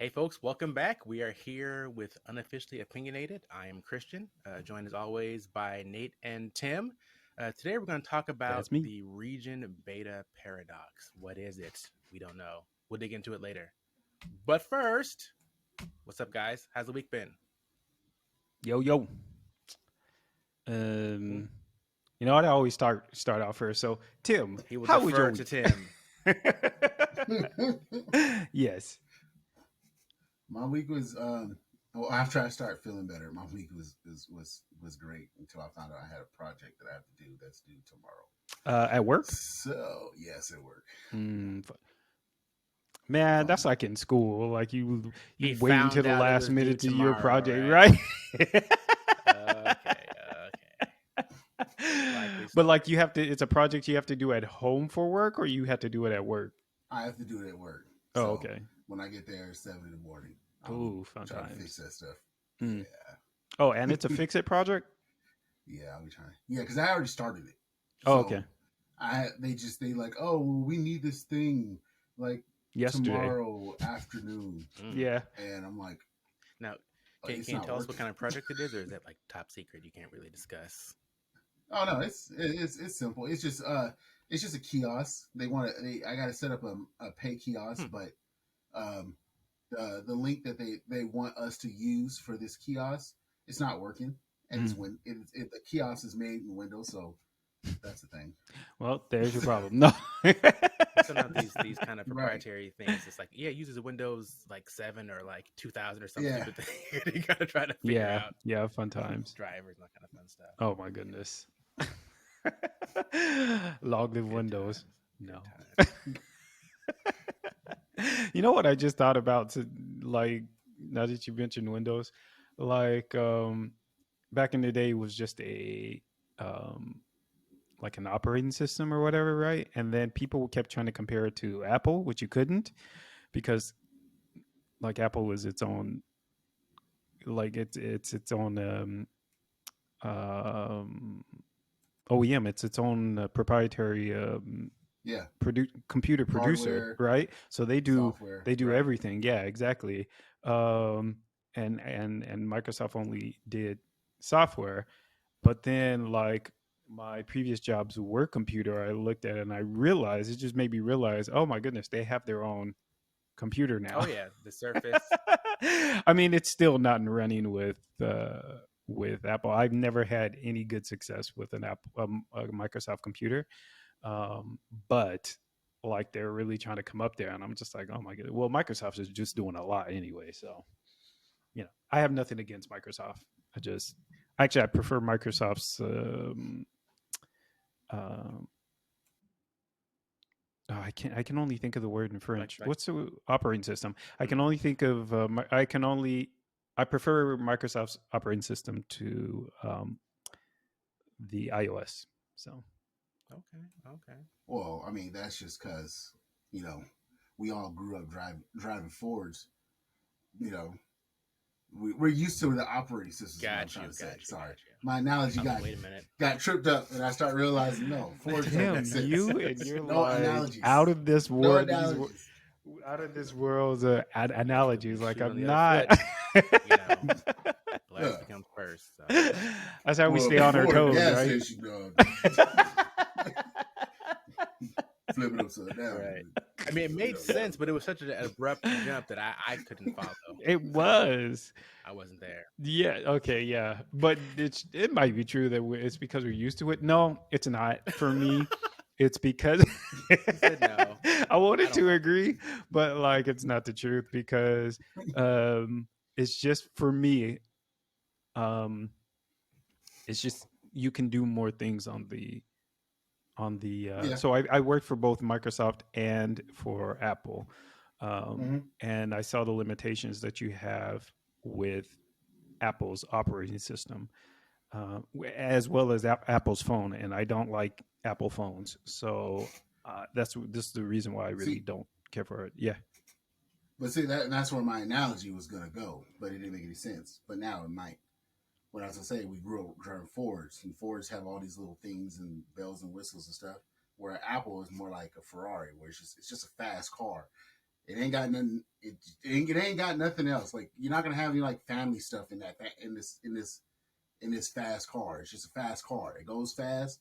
Hey, folks, welcome back. We are here with Unofficially Opinionated. I am Christian, joined as always by Nate and Tim. Today, we're going to talk about That's me. the region beta paradox. What is it? We don't know. We'll dig into it later. But first, what's up, guys? How's the week been? Yo yo. Hmm? Um, you know what? I always start out first. So, Tim, He will how was your defer to week? Tim. Yes. My week was well, after I started feeling better, my week was great until I found out I had a project that I have to do that's due tomorrow. At work? So yes, at work. Mm, man, that's Fun. like in school. Like you He wait until found the out it last was due minute to do your tomorrow, project, right? right? Okay. Likely But story. like you have to. It's a project you have to do at home for work, or you have to do it at work. I have to do it at work. Oh, So okay. when I get there at 7 in the morning, I'll Ooh, fun try to fix times. that stuff. Mm. Yeah, Oh, and it's a fix it project. yeah, I'll be trying. Yeah, because I already started it. Oh, okay. So they like, oh, well, we need this thing like Yesterday. tomorrow afternoon, Mm. Yeah. and I'm like, Now, can, it's can you not tell us what working. kind of project it is, or is that like top secret? You can't really discuss. Oh no, it's simple. It's just a kiosk. I got to set up a pay kiosk, Hmm. but um the link that they want us to use for this kiosk, it's not working, and Mm. the kiosk is made in Windows, so that's the thing. Well, there's your problem. No. Sometimes these kind of Right? proprietary things, it's like it uses a Windows like 7 or like 2000 or some Yeah. stupid thing. You gotta try to figure Yeah, out yeah, fun times. drivers and that kind of fun stuff. Oh my goodness. Long live Good Windows. times. Good No. times. You know what I just thought about to like now that you mentioned Windows, like back in the day it was just a um like an operating system or whatever, right? And then people kept trying to compare it to Apple, which you couldn't because like Apple was its own like it's its own um OEM. It's its own proprietary Yeah. computer producer, Hardware, right? So software. they do Right. everything. Yeah, exactly. Um, and Microsoft only did software, but then like my previous jobs were computer. I looked at it and I realized it just made me realize, oh my goodness, they have their own computer Oh now. yeah, the Surface. I mean, it's still not running with Apple. I've never had any good success with an Apple a Microsoft computer, um, but like they're really trying to come up there, and I'm just like, oh my god. Well, Microsoft is just doing a lot anyway, so I have nothing against Microsoft. I just actually I prefer Microsoft's. Um, I can only think of the word in Like French. like What's the operating system? I can mm, only think of. I prefer Microsoft's operating system to the iOS. So okay. Well, I mean, that's just because you know we all grew up driving Fords. You know, we're used to the operating systems. Is what I'm Got trying you, to say. got you, Sorry, got you. my analogy I'm like, wait a minute. got tripped up, and I start realizing no, Fords don't Tim, make sense. you and you're No like analogies. out of this No world. analogies. Out of this world's If you put the analogies. Like shoes on I'm the other not. foot, you know, last Yeah. becomes first. So That's how we Pull up stay a on our Ford toes, gas right? station, dog. Flip it upside down. right. I mean, it You made know, yeah. sense, but it was such an abrupt jump that I couldn't follow. It So was. I wasn't there. Yeah. Okay. Yeah. But it might be true that it's because we're used to it. No, it's not for me. It's because He said no. I I wanted don't to like it. agree, but like it's not the truth because it's just for me. Um, it's just you can do more things on the Yeah. so I worked for both Microsoft and for Apple, Mm-hmm. and I saw the limitations that you have with Apple's operating system, as well as Apple's phone, and I don't like Apple phones, so this is the reason why I really See, don't care for it. Yeah. but see that's where my analogy was gonna go, but it didn't make any sense. But now it might. What I was gonna say, we grew up driving Fords, and Fords have all these little things and bells and whistles and stuff. Where Apple is more like a Ferrari, where it's just a fast car. It ain't got nothing. It ain't got nothing else. Like you're not gonna have any like family stuff in this fast car. It's just a fast car. It goes fast.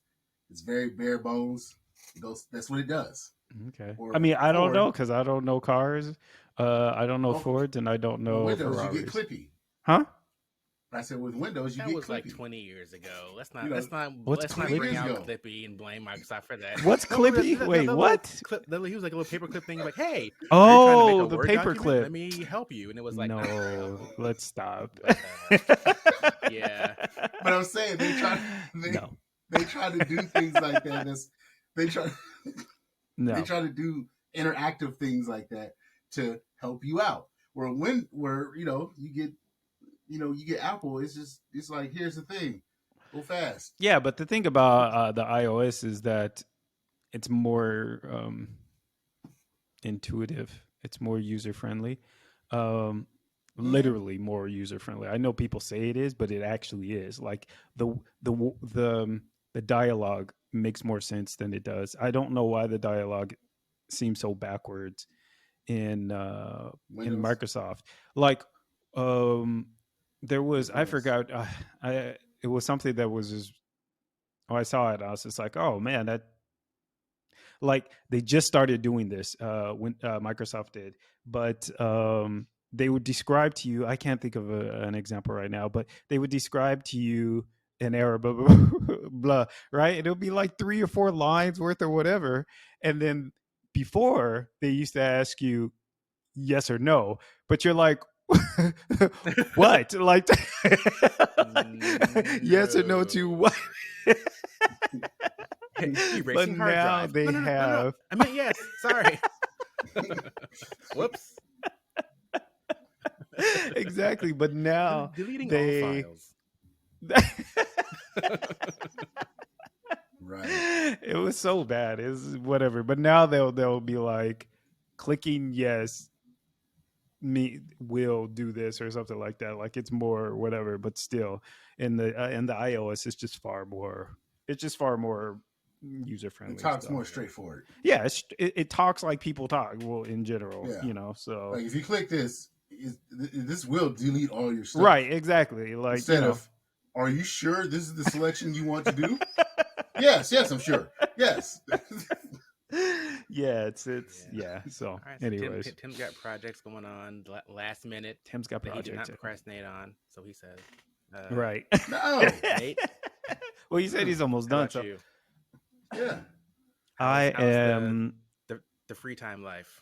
It's very bare bones. It goes. That's what it does. Okay. Or I mean, I don't Ford. know because I don't know cars. I don't know Well, Fords and I don't with know Windows, you get Ferraris. clippy. Huh? I said with Windows, you That get was clippy. like 20 years ago. Let's not You know, let's not What's let's not 20 bring years out ago. Clippy and blame Microsoft for that. What's Clippy? Wait, what? Clip, he was like a little paperclip thing. Like, hey, are you trying to make Oh, a the Word document? paperclip. Let me help you. And it was like, No, let's stop. But yeah, But I'm saying they No, try to do things like that. They try no. they try to do interactive things like that to help you out. Where you get Apple, it's like here's the thing, go fast. Yeah, but the thing about the iOS is that it's more intuitive. It's more user friendly. Literally more user friendly. I know people say it is, but it actually is. Like the dialogue makes more sense than it does. I don't know why the dialogue seems so backwards in Windows. Microsoft. Like there was I Windows. forgot it was something that was just I saw it. I was just like, oh man, that like they just started doing this when Microsoft did, but they would describe to you. I can't think of an example right now, but they would describe to you an error, blah blah blah, blah right? It'll be like 3 or 4 lines worth or whatever, and then before they used to ask you yes or no, but you're like. What like yes or no to what but erasing hard now drive. they No. have I meant yes. Sorry. Whoops. Exactly, but now deleting they all files. Right. It was so bad. It's whatever. But now they'll be like clicking yes me will do this or something like that. Like it's more whatever, but still in the iOS it's just far more user friendly. It talks more straightforward. Yeah, it talks like people talk. Well, in general, Yeah. So like if you click this, this will delete all your stuff. Right, exactly. Like instead of, are you sure this is the selection you want to do? Yes, I'm sure. Yes. Yeah, it's yeah. So, All right, so anyways, Tim's got projects going on last minute. Tim's got that projects he did not procrastinate on, so he says. Right. No. Nate? Well, he said he's almost How done. about So you? Yeah. I am the free time life.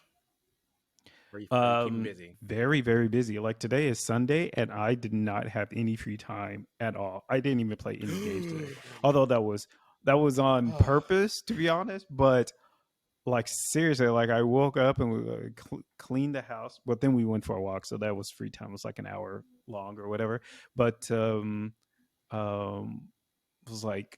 Where you keep busy. Very, very busy. Like today is Sunday, and I did not have any free time at all. I didn't even play any games today, although that was on purpose, to be honest. But like seriously, like I woke up and we cleaned the house, but then we went for a walk, so that was free time. It was like an hour long or whatever. But was like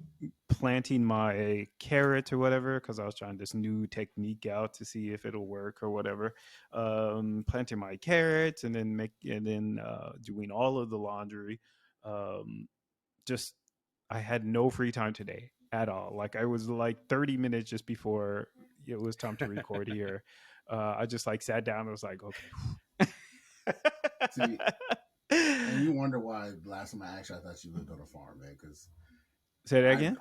planting my carrots or whatever because I was trying this new technique out to see if it'll work or whatever. Planting my carrots and then doing all of the laundry. Just I had no free time today at all. Like I was like 30 minutes just before it was time to record here. I just like sat down and was like, okay. See, and you wonder why last time I thought you lived on a farm, man. Because say that again.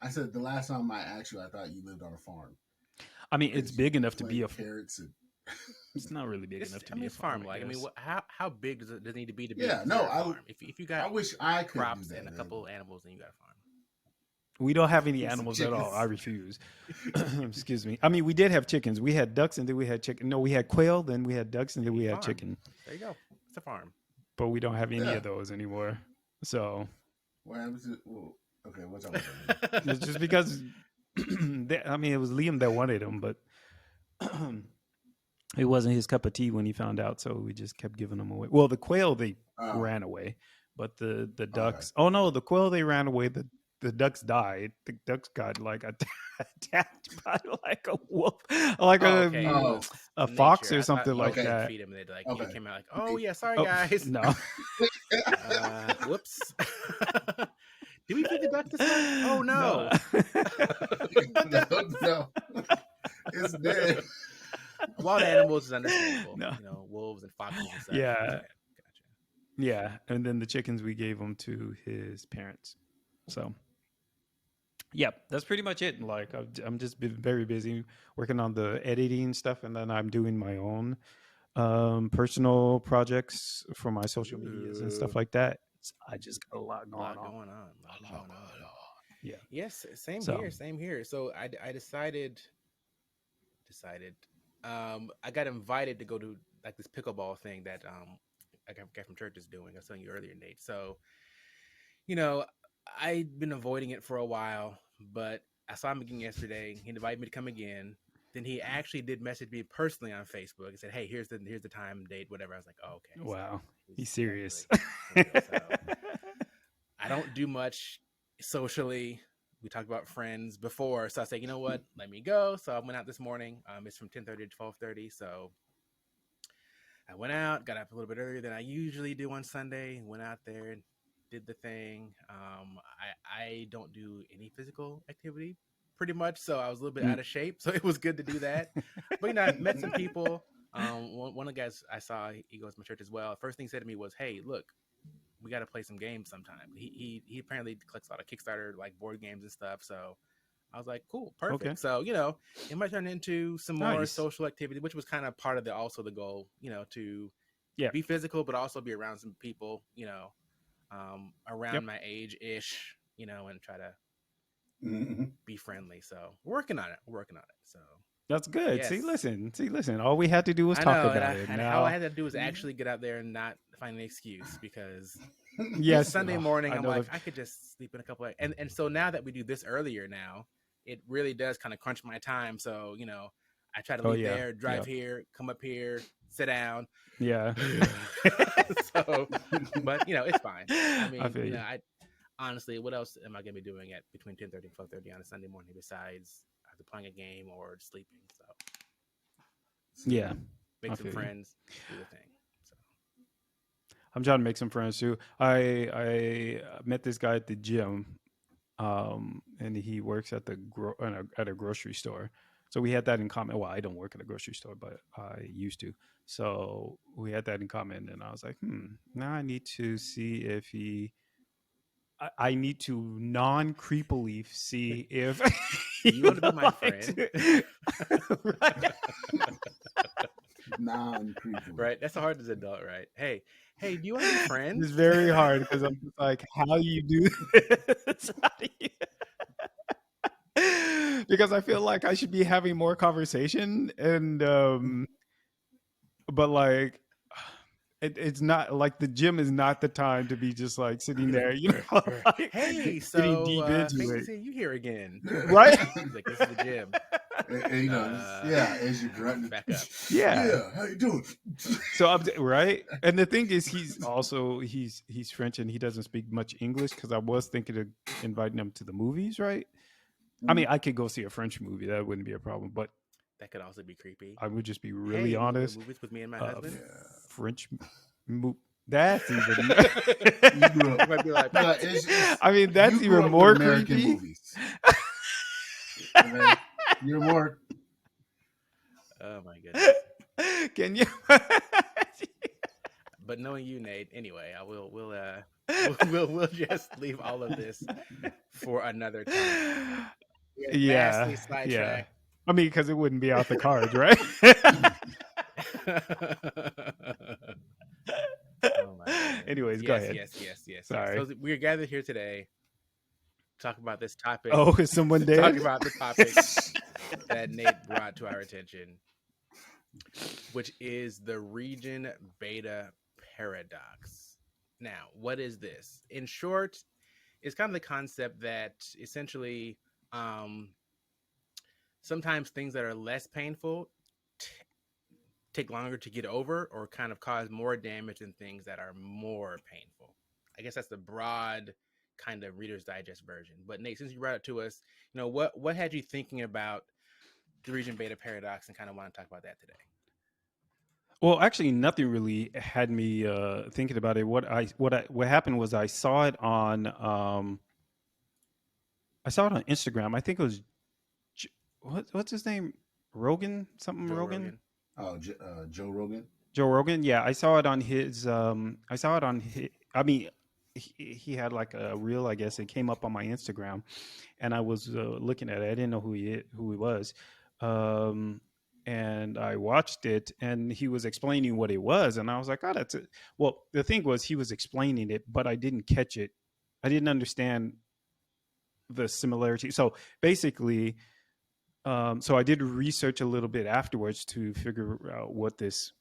I said the last time I asked you, I thought you lived on a farm. I mean, it's big enough to be a carrots. And it's not really big enough to be a farm. Like, I mean, how big does it need to be to be? Yeah, a farm? If you got, I wish I could crops do that, and a couple animals, and you got a farm. We don't have any animals at all. I refuse. Excuse me. I mean, we did have chickens. We had ducks, and then we had chicken. No, we had quail, then we had ducks, and then we had chicken. There you go. It's a farm. But we don't have any of those anymore. So. What happens to? Well, okay, what's up? It's just because. I mean, it was Liam that wanted them, but it wasn't his cup of tea when he found out. So we just kept giving them away. Well, the quail they ran away, but the ducks. Okay. Oh no, the quail they ran away. The ducks died. The ducks got like attacked by like a wolf, like a fox or something like that. Feed him. They he came out like, oh yeah, sorry guys. No. Whoops. Did we feed the duck this time? Oh no. No. It's dead. Wild animals is understandable. No. Wolves and foxes and such. Yeah, Okay, gotcha. yeah. And then the chickens we gave them to his parents. So yeah, that's pretty much it. Like I'm just been very busy working on the editing stuff, and then I'm doing my own personal projects for my social medias and stuff Ooh, like that. So I just got a lot a going lot on. going on. A lot A lot going going on. on. Yeah. Yes, same So here. Same here. So I decided. I got invited to go to like this pickleball thing that I got from church is doing. I was telling you earlier, Nate. So you know, I'd been avoiding it for a while, but I saw him again yesterday. He invited me to come again. Then he actually did message me personally on Facebook and said, "Hey, here's the time, date, whatever." I was like, "Oh, okay." So wow, he's he's serious. actually for real. So I don't do much socially. We talked about friends before, so I said, "You know what? Let me go." So I went out this morning. It's from 10:30 to 12:30. So I went out, got up a little bit earlier than I usually do on Sunday. Went out there and did the thing. I don't do any physical activity pretty much, so I was a little bit Mm. out of shape. So it was good to do that. But I met some people. One of the guys I saw, he goes to my church as well. First thing he said to me was, "Hey, look, we got to play some games sometime." He apparently collects a lot of Kickstarter like board games and stuff. So I was like, cool, Okay, perfect. So, it might turn into some more nice. social activity, which was kind of part of the goal, to Yeah. be physical, but also be around some people, Yep. around my age ish, and try to Mm-hmm. be friendly. So we're working on it. We're working on it. So That's good. yes, See, listen. All we had to do was I talk know. And, about I, it. and how I Now, had to do is actually get out there and not find an excuse because it's yes, Sunday morning. I I'm know like, the. I could just sleep in a couple of, and so now that we do this earlier now, it really does kind of crunch my time. So, I try to Oh leave yeah, there, drive yeah, here, come up here, sit down. yeah. So, but it's fine. I I mean, feel you. I honestly, what else am I gonna be doing at between 10:30 and 12:30 on a Sunday morning besides either playing a game or sleeping? So, Yeah, make I some feel you. friends, do the thing. So, I'm trying to make some friends too. I met this guy at the gym, and he works at at a grocery store. So we had that in common. Well, I don't work at a grocery store, but I used to. So we had that in common, and I was like, now I need to see if I need to non-creepily see if you he want to be my likes friend? it. Right? Non-creepily. Right? That's the hardest adult, right? Hey, do you want to be It's friends? very hard because I'm just like, how do you do this? How do you- because I feel like I should be having more conversation, and but like it's not like the gym is not the time to be just like sitting there, like Hey, getting so deep into fancy it, seeing you here again. right? He's like, this is the gym. Uh, Yeah, as you grunt. back up. Yeah. Yeah, how you doing? So I'm right, and the thing is, he's French and he doesn't speak much English because I was thinking of inviting him to the movies, right? I mean, I could go see a French movie, that wouldn't be a problem, but That could also be creepy. I would just be really Hey, you want to go to honest. movies with me and my Uh, husband? French, that's even. You grew You up. might be like, No, what? I mean, you that's grew even up more with American creepy. movies. Okay? You're more. Oh my goodness. Can you? But knowing you, Nate, anyway, I will we'll just leave all of this for another time. We are Yeah, vastly yeah. sidetracked. I mean, because it wouldn't be out the cards, right? Oh my goodness. Anyways, go Yes, ahead. yes, yes, yes, yes. Sorry. So we're gathered here today to talk about this topic. Oh, is someone To talk dead? about the topic that Nate brought to our attention, which is the region beta paradox. Now, what is this? In short, it's kind of the concept that essentially sometimes things that are less painful t- take longer to get over or kind of cause more damage than things that are more painful. I guess that's the broad kind of Reader's Digest version. But Nate, since you brought it to us, what had you thinking about the region beta paradox and kind of want to talk about that today? Well, actually, nothing really had me thinking about it. What happened was I saw it on Instagram. I think it was what's his name, Rogan, something Joe Rogan. Rogan. Oh, Joe Rogan. Joe Rogan. Yeah, I saw it on his. I saw it on his. I mean, he had like a reel. I guess it came up on my Instagram, and I was looking at it. I didn't know who he was, um, and I watched it, and he was explaining what it was, and I was like, "Oh, that's it." Well, the thing was, he was explaining it, but I didn't catch it. I didn't understand the similarity. So basically, so I did research a little bit afterwards to figure out what this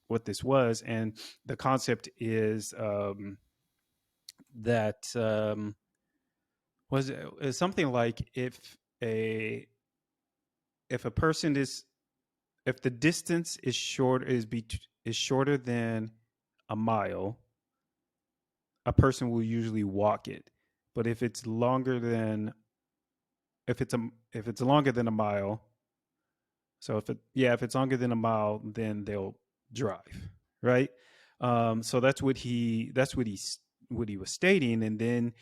was, and the concept is that was something like a if a person is if the distance is shorter than a mile, a person will usually walk it. But if it's longer than a mile, so if it's longer than a mile, then they'll drive, right? So that's what he was stating, and then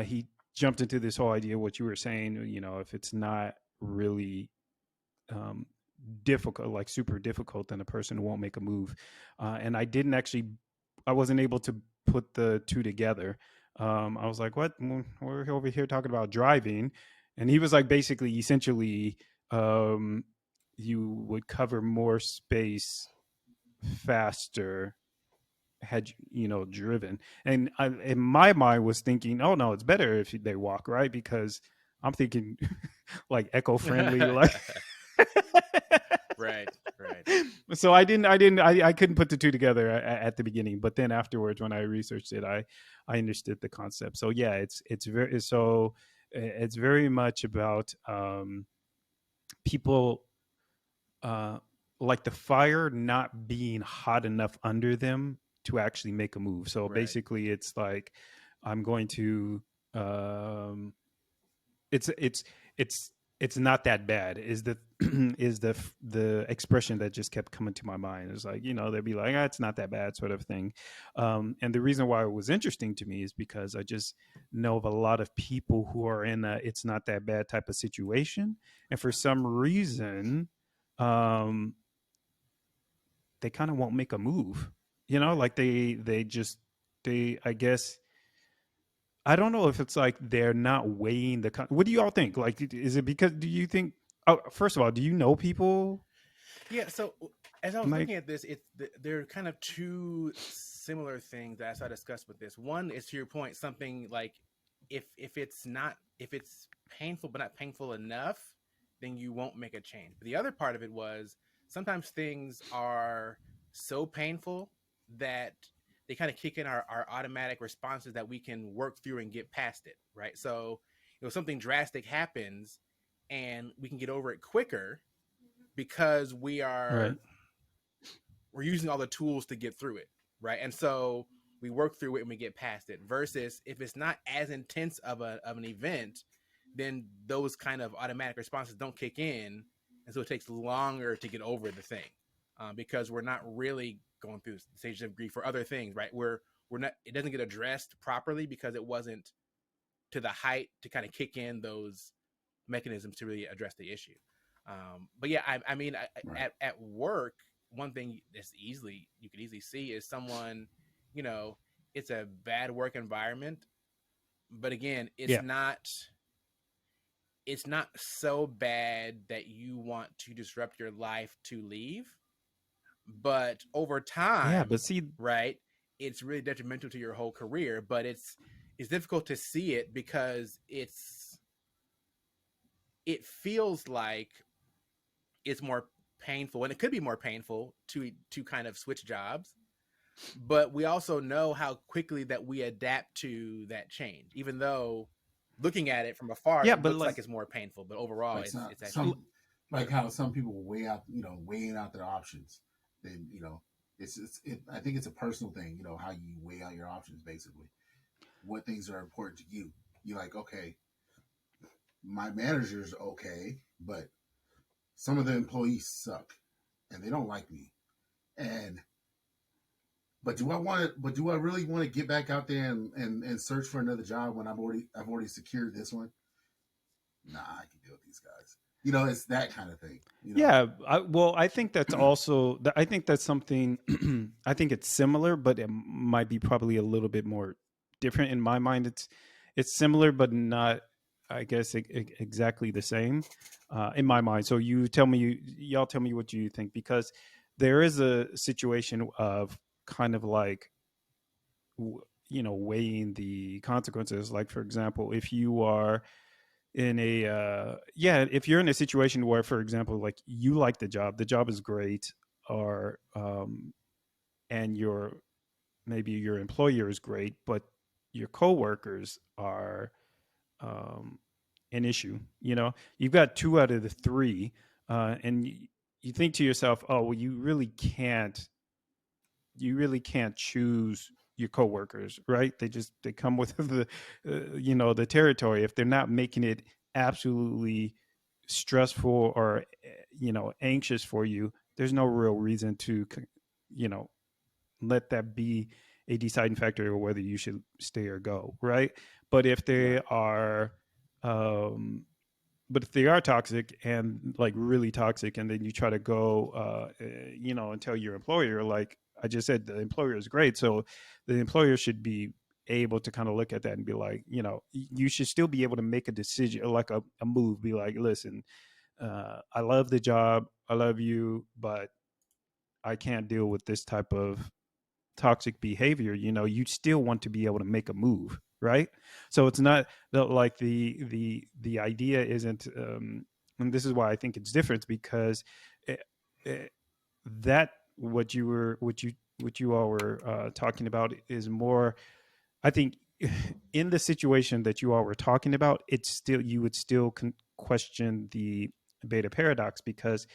he jumped into this whole idea what you were saying. If it's not really um, difficult, like super difficult, then a person won't make a move. And I wasn't able to put the two together. I was like, what? We're over here talking about driving. And he was like, basically, essentially, um, you would cover more space faster had driven. And in my mind was thinking, oh no, it's better if they walk, right? Because I'm thinking like eco-friendly, like Right, right. so I couldn't put the two together at the beginning, but then afterwards when I researched it, I understood the concept. So yeah, it's very much about people uh like the fire not being hot enough under them to actually make a move. So Right. basically it's like I'm going to um it's it's it's not that bad is the is the expression that just kept coming to my mind. It's like, they'd be like, it's not that bad, sort of thing. And the reason why it was interesting to me is because I just know of a lot of people who are in a it's not that bad type of situation, and for some reason um they kind of won't make a move, Right. like they I guess I don't know if it's like they're not weighing what do you all think? Like, is it because do you think? Oh, first of all, do you know people Yeah. So as I was like? looking at this, there are kind of two similar things that I discussed with this. One is to your point, something like if it's painful but not painful enough, then you won't make a change. But the other part of it was sometimes things are so painful that they kind of kick in our automatic responses that we can work through and get past it, right? So something drastic happens and we can get over it quicker because Right. we're using all the tools to get through it, right? And so we work through it and we get past it. Versus if it's not as intense of an event, then those kind of automatic responses don't kick in, and so it takes longer to get over the thing because we're not really going through the stages of grief or other things, right? We're not. It doesn't get addressed properly because it wasn't to the height to kind of kick in those mechanisms to really address the issue. But yeah, I mean, Right. at work, one thing you could easily see is someone, you know, it's a bad work environment, but again, Yeah. it's not so bad that you want to disrupt your life to leave, but over Yeah. time, But see, right, it's really detrimental to your whole career. But it's difficult to see it because it feels like it's more painful, and it could be more painful to kind of switch jobs, but we also know how quickly that we adapt to that change, even though looking at it from afar yeah, it but looks like, like it's more painful, but overall Like it's actually some like how some people weigh out, weighing out their options. Then I think it's a personal thing. How you weigh out your options, basically. What things are important to you? You're like, okay, my manager's okay, but some of the employees suck and they don't like me. And but do I really want to get back out there and search for another job when I've already secured this one? Nah, I can deal with these guys. It's that kind of thing. Yeah, well, I think that's also. I think that's something. I think it's similar, but it might be probably a little bit more different. In my mind, it's similar, but not. I guess exactly the same in my mind. So you tell me, y'all tell me what you think, because there is a situation of kind of like weighing the consequences. Like for example, if you are in a if you're in a situation where, for example, like you like the job is great, or and your maybe your employer is great, but your coworkers are um an issue. You've got two out of the three, and you think to yourself, oh well, you really can't choose your coworkers, right? They come with the territory. If they're not making it absolutely stressful or anxious for you, there's no real reason to you know let that be a deciding factor of whether you should stay or go, right? But if they Right. are um but if they are toxic, and like really toxic, and then you try to go and tell your employer, like I just said, the employer is great, so the employer should be able to kind of look at that and be like, you should still be able to make a decision, like a move, be like, listen, I love the job, I love you, but I can't deal with this type of toxic behavior. You still want to be able to make a move, right? So it's not like the idea isn't, and this is why I think it's different, because it, it, that what you all were talking about is more, I think, in the situation that you all were talking about, it's still, you would still question the beta paradox, because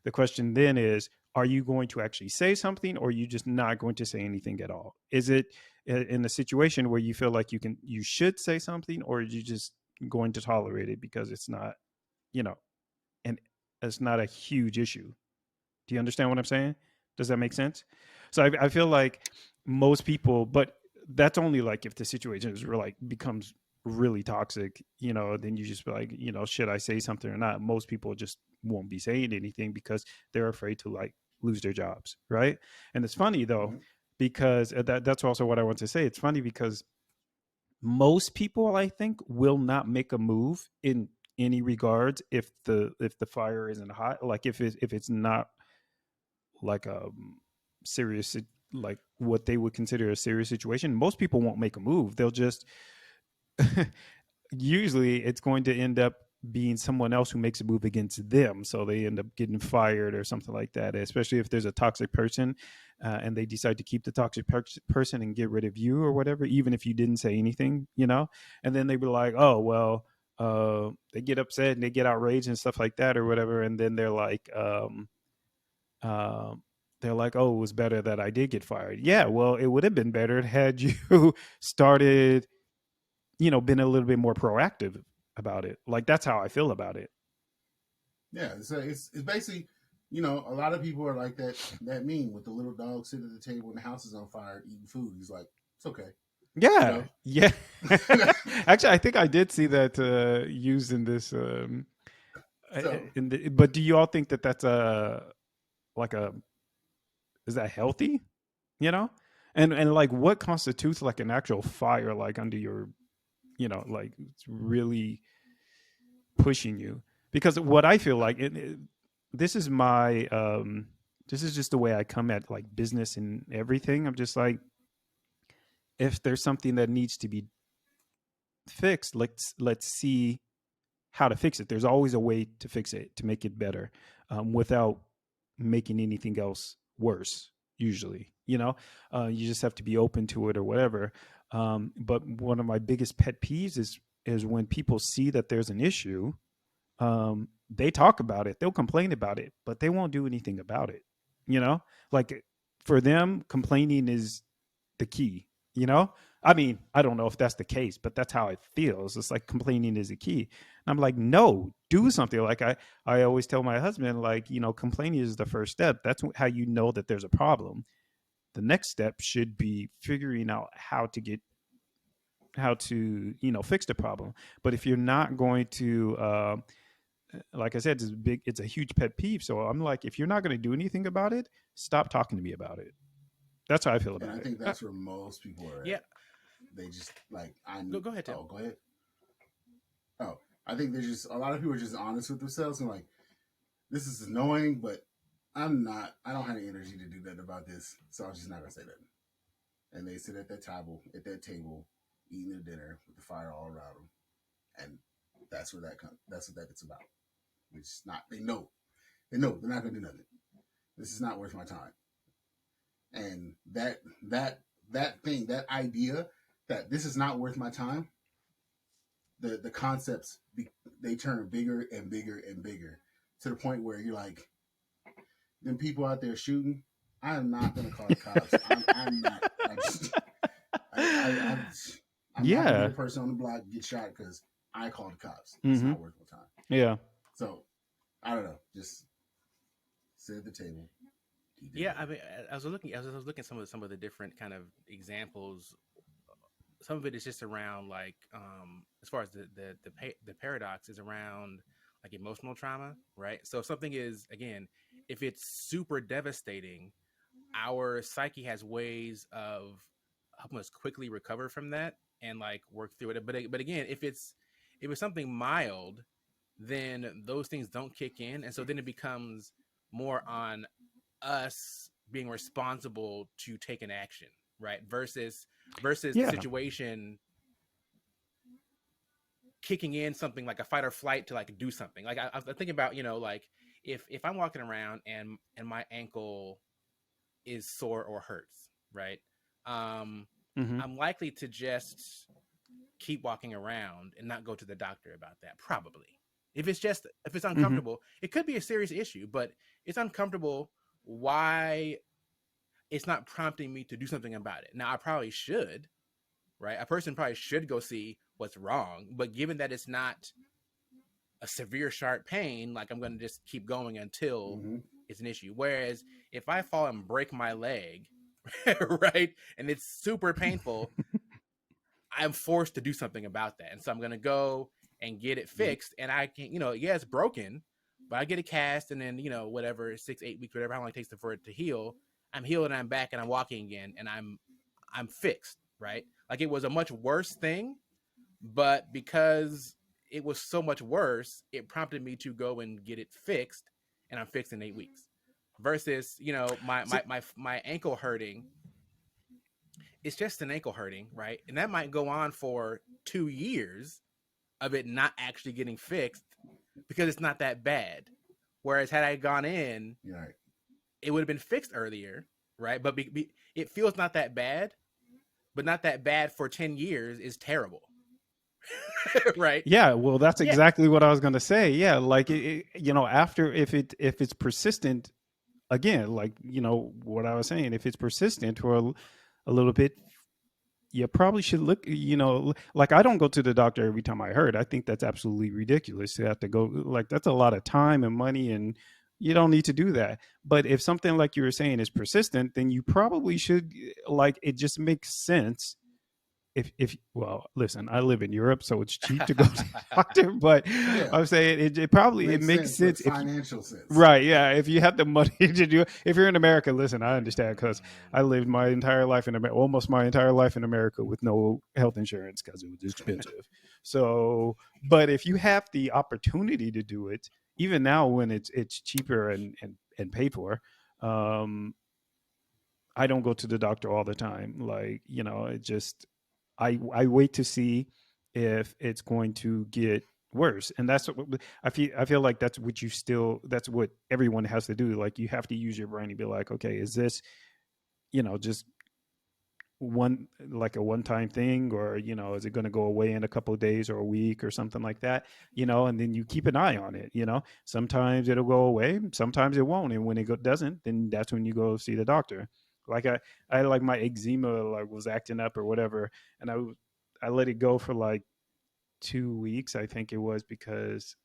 the question then is, are you going to actually say something, or are you just not going to say anything at all? Is it in a situation where you feel like you should say something, or are you just going to tolerate it because it's not, you know, and it's not a huge issue? Do you understand what I'm saying? Does that make sense? So I feel like most people, but that's only like if the situation is like becomes really toxic, then you just be like, should I say something or not? Most people just won't be saying anything because they're afraid to like lose their jobs, right? And it's funny though, Mm-hmm. because that's also what I want to say. It's funny because most people, I think, will not make a move in any regards if the fire isn't hot, like if it's not like a serious, like what they would consider a serious situation. Most people won't make a move. They'll just usually it's going to end up being someone else who makes a move against them, so they end up getting fired or something like that, especially if there's a toxic person, and they decide to keep the toxic person and get rid of you or whatever, even if you didn't say anything, and then they be like, oh well, they get upset and they get outraged and stuff like that or whatever, and then um, they're like, oh, it was better that I did get fired. Yeah, well, it would have been better had you started, been a little bit more proactive about it. Like that's how I feel about it. Yeah, it's basically, a lot of people are like that meme with the little dog sitting at the table and the house is on fire eating food. He's like, it's okay, you Yeah, know. yeah. Actually, I think I did see that used in this. So But do you all think that that's like a is that healthy? You know, and like what constitutes like an actual fire, like under your, like it's really pushing you? Because what I feel like this is my this is just the way I come at like business and everything. I'm just like, if there's something that needs to be fixed, let's see how to fix it. There's always a way to fix it, to make it better, without making anything else worse. Usually, you just have to be open to it or whatever. But one of my biggest pet peeves is when people see that there's an issue, they talk about it, they'll complain about it, but they won't do anything about it. You know, like for them, complaining is the key. You know, I mean, I don't know if that's the case, but that's how it feels. It's like complaining is the key. And I'm like, no, do something. Like I always tell my husband, like, complaining is the first step. That's how you know that there's a problem. The next step should be figuring out how to fix the problem. But if you're not going to like I said, it's big. It's a huge pet peeve. So I'm like, if you're not going to do anything about it, stop talking to me about it. That's how I feel And about I it. think that's where most people are Yeah, at. They just like go ahead, Tim. oh, go ahead. Oh, I think there's just a lot of people are just honest with themselves and like, this is annoying, but I'm not. I don't have any energy to do nothing about this, so I'm just not gonna say that. And they sit at that table, eating their dinner with the fire all around them, and that's where that comes. That's what that it's about. It's not. They know they're not gonna do nothing. This is not worth my time. And that idea that this is not worth my time, the concepts they turn bigger and bigger and bigger to the point where you're like, them people out there shooting, I am not going to call the cops. I'm not. I, I'm not going to be Yeah. the person on the block get shot because I called the cops. It's Mm-hmm. not worth my time. Yeah. So I don't know. Just sit at the table. Yeah, I mean, I was looking at some of the different kind of examples. Some of it is just around like, as far as the paradox is around like emotional trauma, right? So if something is, again, if it's super devastating, our psyche has ways of helping us quickly recover from that and like work through it. But again, if it's something mild, then those things don't kick in, and so then it becomes more on us being responsible to take an action, right? Versus the Yeah. situation kicking in something like a fight or flight to like do something. Like I think about, like if I'm walking around and my ankle is sore or hurts, right? Um, Mm-hmm. I'm likely to just keep walking around and not go to the doctor about that. Probably. If it's Mm-hmm. uncomfortable, it could be a serious issue, but it's uncomfortable. Why it's not prompting me to do something about it? Now I probably should, right? A person probably should go see what's wrong, but given that it's not a severe sharp pain, like I'm going to just keep going until Mm-hmm. it's an issue. Whereas if I fall and break my leg, right, and it's super painful, I'm forced to do something about that. And so I'm going to go and get it fixed. And I can, yeah, it's broken, but I get it cast, and then, whatever, 6, 8 weeks, whatever, how long it takes for it to heal, I'm healed and I'm back and I'm walking again and I'm fixed, right? Like it was a much worse thing, but because it was so much worse, it prompted me to go and get it fixed, and I'm fixed in 8 weeks. Versus, my So, my my my ankle hurting, it's just an ankle hurting, right? And that might go on for 2 years of it not actually getting fixed because it's not that bad. Whereas had I gone in, You're right. it would have been fixed earlier, right? But it feels not that bad, but not that bad for 10 years is terrible. Right? yeah, well, that's Yeah. exactly what I was going to say. Yeah, like after if it's persistent, again, like what I was saying, if it's persistent for a little bit, you probably should look. Like I don't go to the doctor every time I hurt. I think that's absolutely ridiculous to have to go. Like that's a lot of time and money, and you don't need to do that. But if something like you were saying is persistent, then you probably should. Like it just makes sense if well, listen, I live in Europe, so it's cheap to go to the doctor, but Yeah, I'm saying it probably it makes makes sense, sense makes if you, financial sense. right, yeah, if you have the money to do it. If you're in America, listen, I understand because I lived my entire life in America, almost my entire life in America with no health insurance because it was expensive. So, but if you have the opportunity to do it, even now when it's cheaper and paid for, um, I don't go to the doctor all the time. Like, it just I wait to see if it's going to get worse. And that's what I feel like that's what everyone has to do. Like you have to use your brain and be like, okay, is this, just one like a one time thing, or is it going to go away in a couple of days or a week or something like that, and then you keep an eye on it. Sometimes it'll go away, sometimes it won't, and when doesn't, then that's when you go see the doctor. Like I like my eczema like was acting up or whatever, and I let it go for like 2 weeks, I think it was, because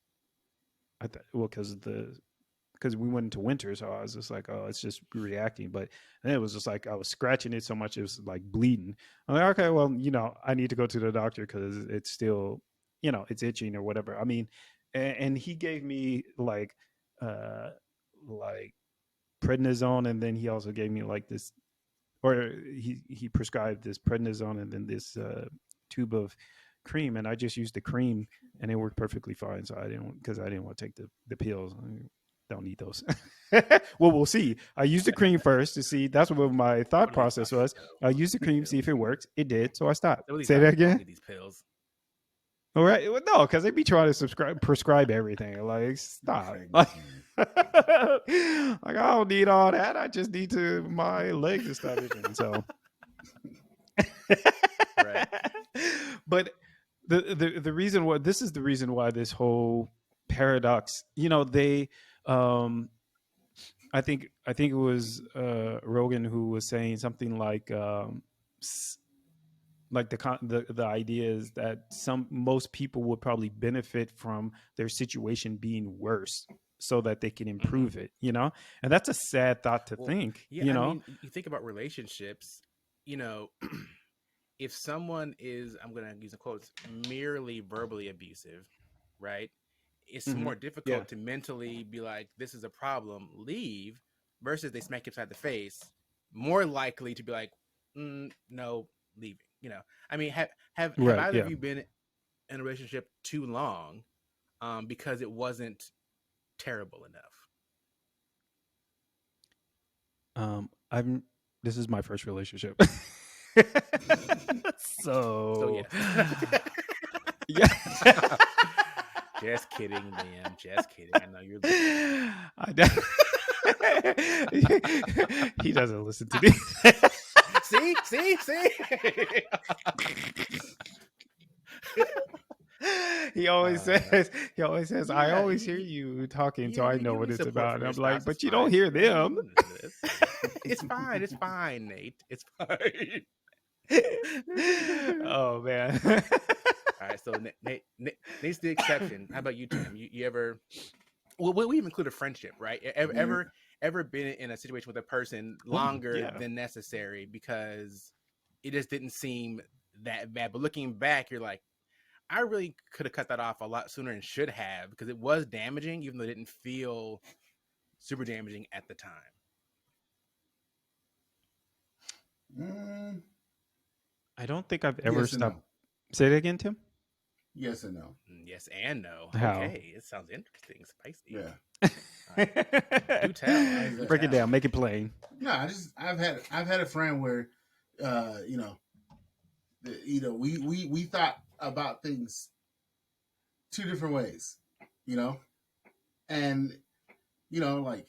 because we went into winter, so I was just like, oh, it's just reacting. But then it was just like I was scratching it so much it was like bleeding. I'm like, okay, well, I need to go to the doctor because it's still, it's itching or whatever. I mean, and he gave me uh like prednisone, and then he also gave me like this, or he prescribed this prednisone and then this tube of cream, and I just used the cream and it worked perfectly fine. So I didn't want to take the pills. I don't need those. Well, we'll see. I used the cream first to see. That's what my thought process was. I used the cream, see if it works. It did, so I stopped. Say that again. These pills. All right. Well, no, because they be trying to prescribe everything. Like, stop. Like, I don't need all that. I just need my legs to stop itching. So, Right. But the reason why this is the reason why this whole paradox, they, I think it was Rogan who was saying something like the idea is that most people would probably benefit from their situation being worse so that they can improve it, and that's a sad thought to think. Yeah, I mean, you think about relationships, if someone is, I'm going to use the quotes, merely verbally abusive, right? It's more difficult to mentally be like, this is a problem, leave, versus they smack you upside the face, more likely to be like, no, leaving. I mean, have either of you been in a relationship too long because it wasn't terrible enough? This is my first relationship. So yes. Yeah. Just kidding, man. Just kidding. I know you're listening. He doesn't listen to me. See? He always says, I always hear you talking, so I know what it's about. And I'm like, but you don't hear them. It's fine, Nate. It's fine. Oh, man. All right, so Nate's the exception. How about you, Tim? You ever? Well, we even include a friendship, right? Ever been in a situation with a person longer than necessary because it just didn't seem that bad? But looking back, you're like, I really could have cut that off a lot sooner and should have, because it was damaging, even though it didn't feel super damaging at the time. I don't think I've ever stopped. No. Say it again, Tim. Yes and no. Yes and no. How? Okay, it sounds interesting, spicy. Yeah. Right. Do tell. Break it down. Make it plain. No, I've had a friend where, we thought about things two different ways, and like,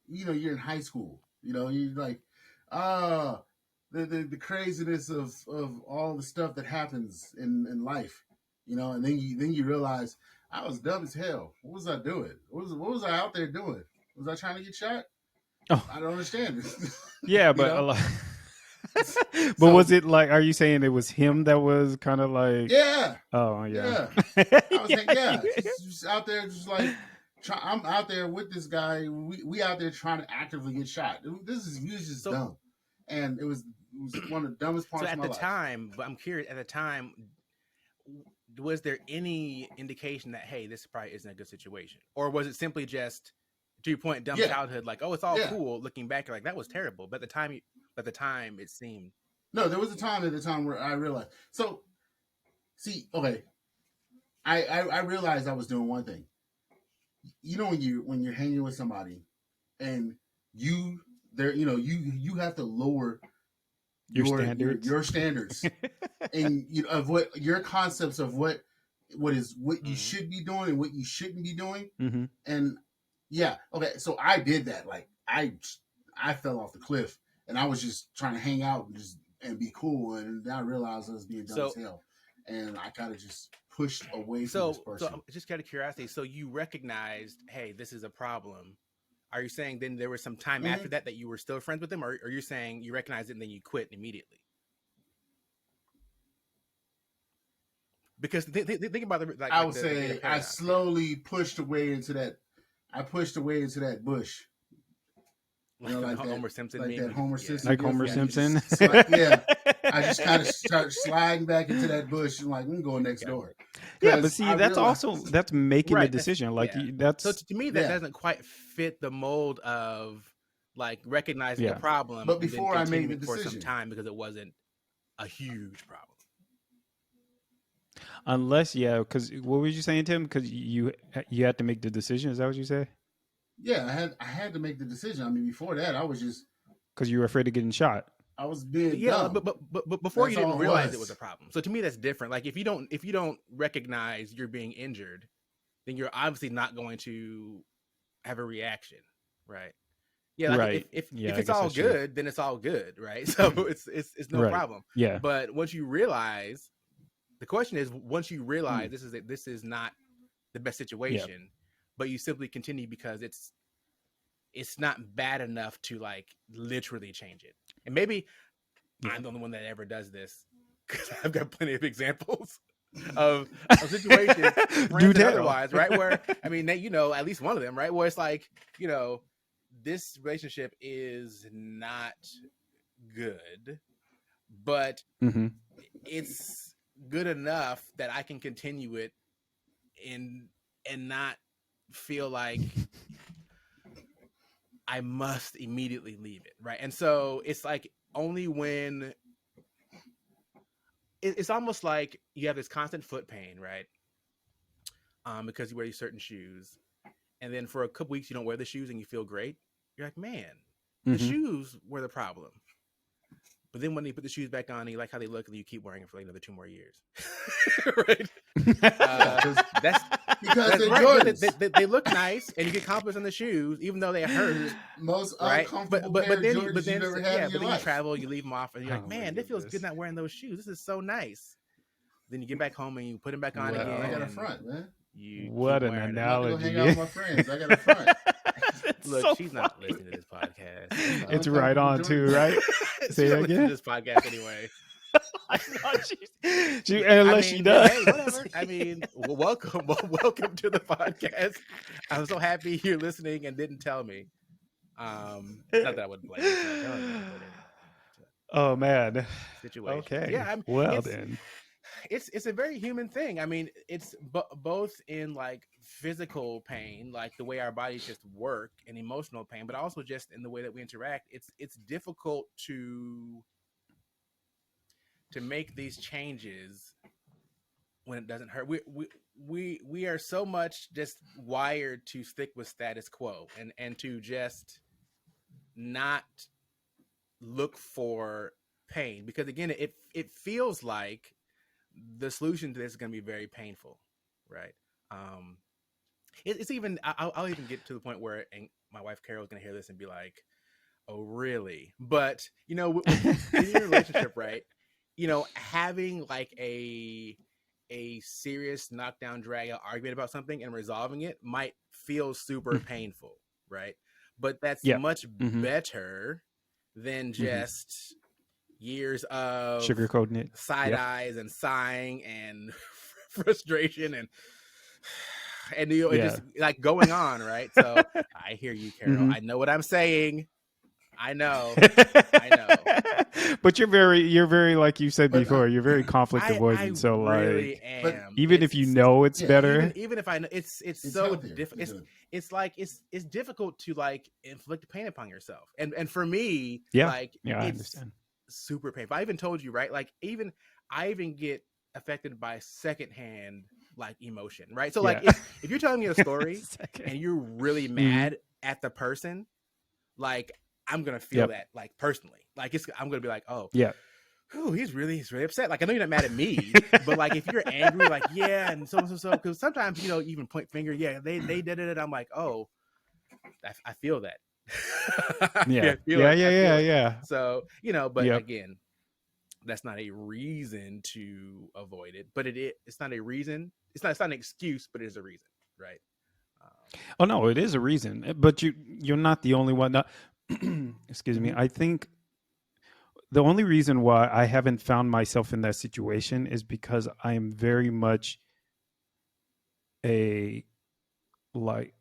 you're in high school, you're like, the craziness of all the stuff that happens in life, and then you realize I was dumb as hell. What was I doing? What was I out there doing? Was I trying to get shot? Oh, I don't understand. Yeah, but a lot. But was it like? Are you saying it was him that was kind of like? Yeah. Oh yeah. I was like, just out there, just like. I'm out there with this guy. We out there trying to actively get shot. This is just dumb, and it was one of the dumbest parts of my life. So at the time, but I'm curious. At the time, was there any indication that, hey, this probably isn't a good situation, or was it simply just, to your point, dumb childhood? Like, oh, it's all cool. Looking back, you're like, that was terrible. But at the time, it seemed. No, there was a time where I realized. So, see, okay, I realized I was doing one thing. When you're hanging with somebody, and you have to lower your standards, your standards, and of what your concepts of what you should be doing and what you shouldn't be doing. Mm-hmm. And okay, so I did that. Like I fell off the cliff, and I was just trying to hang out and be cool, and I realized I was being dumb as hell, and I kind of just pushed away from this person. So just out of curiosity, so you recognized, hey, this is a problem. Are you saying then there was some time after that you were still friends with him, or are you saying you recognized it and then you quit immediately? Because think about it. I would say I slowly pushed away into that. I pushed away into that bush. Like Homer Simpson, like that Homer Simpson, like Homer Simpson. I just kind of start sliding back into that bush and like, I'm going next door. Yeah, but 'Cause see, I that's also realized, that's making the Right. decision. Like Yeah. So that's to me, that yeah. doesn't quite fit the mold of like recognizing a yeah. problem But and then before I made the continuing for some decision, time because it wasn't a huge problem. Unless because what were you saying, Tim? Because you had to make the decision. Is that what you say? yeah, I had to make the decision. I mean, before that, I was just Because you were afraid of getting shot. I was being Yeah, dumb. but before That's you didn't all it realize it was a was. problem. So to me, that's different. Like if you don't recognize you're being injured, then you're obviously not going to have a reaction, right? Yeah, like Right. if Yeah, I it's guess all that's true. good, then it's all good, right? So it's no Right. problem. Yeah. But once you realize, the question is, once you realize Mm. this is not the best Yeah. situation, but you simply continue because it's not bad enough to like literally change it. And maybe Yeah. I'm the only one that ever does this because I've got plenty of examples of situations, Do friends and tell. otherwise, right? Where I mean, you know, at least one of them, right? Where it's like, you know, this relationship is not good, but hmm it's good enough that I can continue it and not feel like I must immediately leave it, right? And so it's like only when it's almost like you have this constant foot pain, right? Because you wear these certain shoes, and then for a couple weeks you don't wear the shoes and you feel great. You're like, man, the hmm shoes were the problem. But then when you put the shoes back on, and you like how they look, and you keep wearing it for like another 2 more years, right? That's Because they're right. Jordans. They look nice, and you get compliments on the shoes, even though they hurt, Most right? uncomfortable pair of Jordans but then you've ever had in your then you life. travel, you leave them off, and you're like, Oh my man, this feels goodness. good not wearing those shoes. This is so nice. Then you get back home and you put them back on Wow. again. I got a and front, man. You What keep an wearing it. I'm about to go analogy. hang out with my friends. I got a front. It's Look, so she's not funny. listening to this podcast. It's right on too, Jordans. right? She's Say not that listening again. to this podcast anyway. I know unless she I mean, does. hey, whatever. I mean, welcome to the podcast. I'm so happy you're listening and didn't tell me. Not that I would blame you for not telling me, but anyway. Oh man. Situation. Okay. Yeah, Well then. it's a very human thing. I mean, it's both in like physical pain, like the way our bodies just work, and emotional pain, but also just in the way that we interact. It's difficult to make these changes when it doesn't hurt. We are so much just wired to stick with status quo and to just not look for pain, because again, it feels like the solution to this is going to be very painful, right? It's even I'll even get to the point where, and my wife Carol is going to hear this and be like, "Oh, really?" But you know, in your relationship, right? You know, having like a serious knockdown drag out argument about something and resolving it might feel super painful, right? But that's Yeah. much Mhm. better than just years of Sugarcoating it. side Yep. eyes and sighing and frustration and you know, it Yeah. just like going on, right? So I hear you, Carol. Mhm. I know what I'm saying. I know. But you're very like you said But, before, you're very conflict I avoidant. So really like But am. even if you know it's yeah, better. Even if I know it's it's so healthier. difficult. It's like it's difficult to like inflict pain upon yourself. And for me, Yeah. like Yeah, I it's understand. super painful. I even told you, right? Like I even get affected by secondhand like emotion, right? So like Yeah. if you're telling me a story Second. and you're really mad at the person, like I'm gonna feel Yep. that like personally. Like I'm gonna be like, oh Yeah. whew, he's really upset. Like I know you're not mad at me, but like if you're angry, like yeah, and so because sometimes, you know, even point finger, yeah, they did it. I'm like, oh, I feel that. Yeah. I feel Yeah. it. Yeah. I feel Yeah. it. Yeah. So, you know, but Yep. again, that's not a reason to avoid it. But it's not a reason. It's not an excuse, but it is a reason, right? Oh no, it is a reason. But you're not the only one. Excuse me. Mhm. I think the only reason why I haven't found myself in that situation is because I am very much a like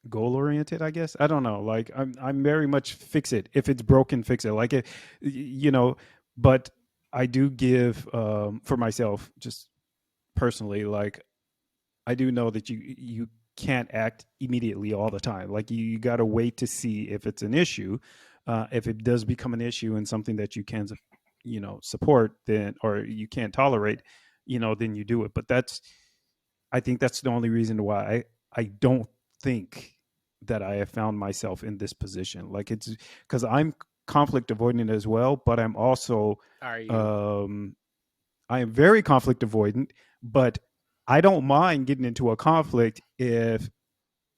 goal oriented, I guess. I don't know. Like I'm very much fix it. If it's broken, fix it. Like it, you know, but I do give for myself, just personally, like I do know that you can't act immediately all the time. Like you got to wait to see if it's an issue. If it does become an issue and something that you can, support, then or you can't tolerate, then you do it. But I think that's the only reason why I don't think that I have found myself in this position. Like it's because I'm conflict avoidant as well, but I'm also Are you? um, I am very conflict avoidant, but I don't mind getting into a conflict if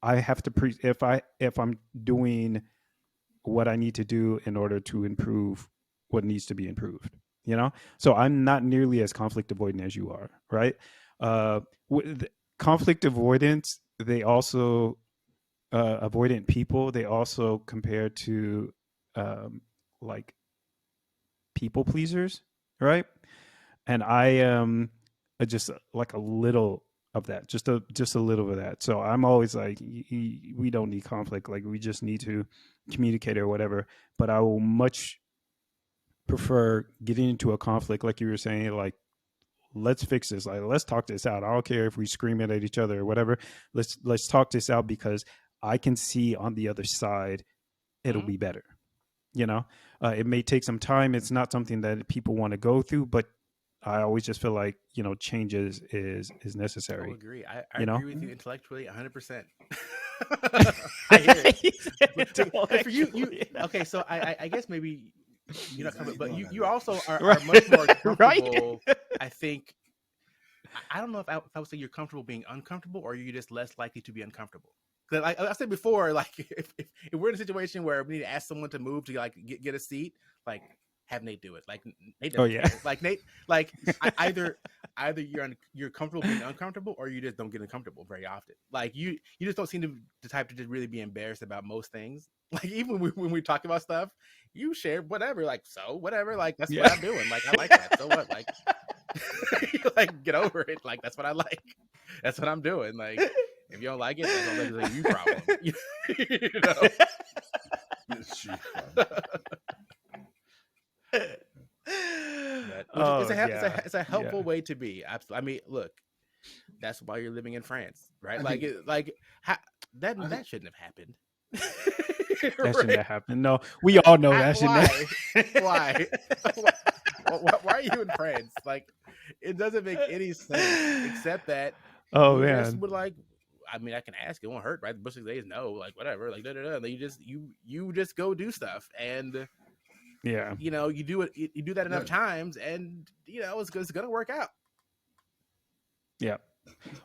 I have to if I'm doing what I need to do in order to improve what needs to be improved. So I'm not nearly as conflict avoidant as you are, right? With conflict avoidance, they also avoidant people. They also compare to um, like people pleasers, right? And I am just like a little of that, just a little of that. So I'm always like, we don't need conflict. Like we just need to communicate or whatever. But I will much prefer getting into a conflict, like you were saying, like let's fix this. Like let's talk this out. I don't care if we scream it at each other or whatever. Let's talk this out because I can see on the other side it'll Mhm. be better. It may take some time. It's not something that people want to go through, but I always just feel like change is I'll necessary. agree. I You know. agree with you intellectually 100%. I hear it. But for you, Intellectually. okay. So I guess maybe you're not I coming, ain't but doing you none you of also are much more right, right. comfortable. I think I don't know if I would say you're comfortable being uncomfortable, or you're just less likely to be uncomfortable. Because like I said before, like if we're in a situation where we need to ask someone to move to like get a seat, like have Nate do it. Like Nate Oh doesn't yeah. care. Like Nate, like either you're comfortable being uncomfortable, or you just don't get uncomfortable very often. Like you just don't seem to the type to just really be embarrassed about most things. Like even when we talk about stuff, you share whatever. Like so whatever. Like that's what Yeah. I'm doing. Like I like that. So what? Like like get over it. Like that's what I like. That's what I'm doing. Like if you don't like it, that's all that's a you problem. You know. that. Shoot, But which is Oh yeah. it's a Yeah. helpful way to be. Absolutely. I mean, look, that's why you're living in France, right? I Like think like ha- I think that shouldn't have happened. That shouldn't Right? have happened. No, we all know that shouldn't Why? have. Why? Why are you in France? Like, it doesn't make any sense except that Oh you just man. would like. I mean, I can ask. It won't hurt, right? The Bush says no, like whatever, like da da da. You just go do stuff, and Yeah. you do it. You do that enough yeah. times, and it's gonna work out. Yeah.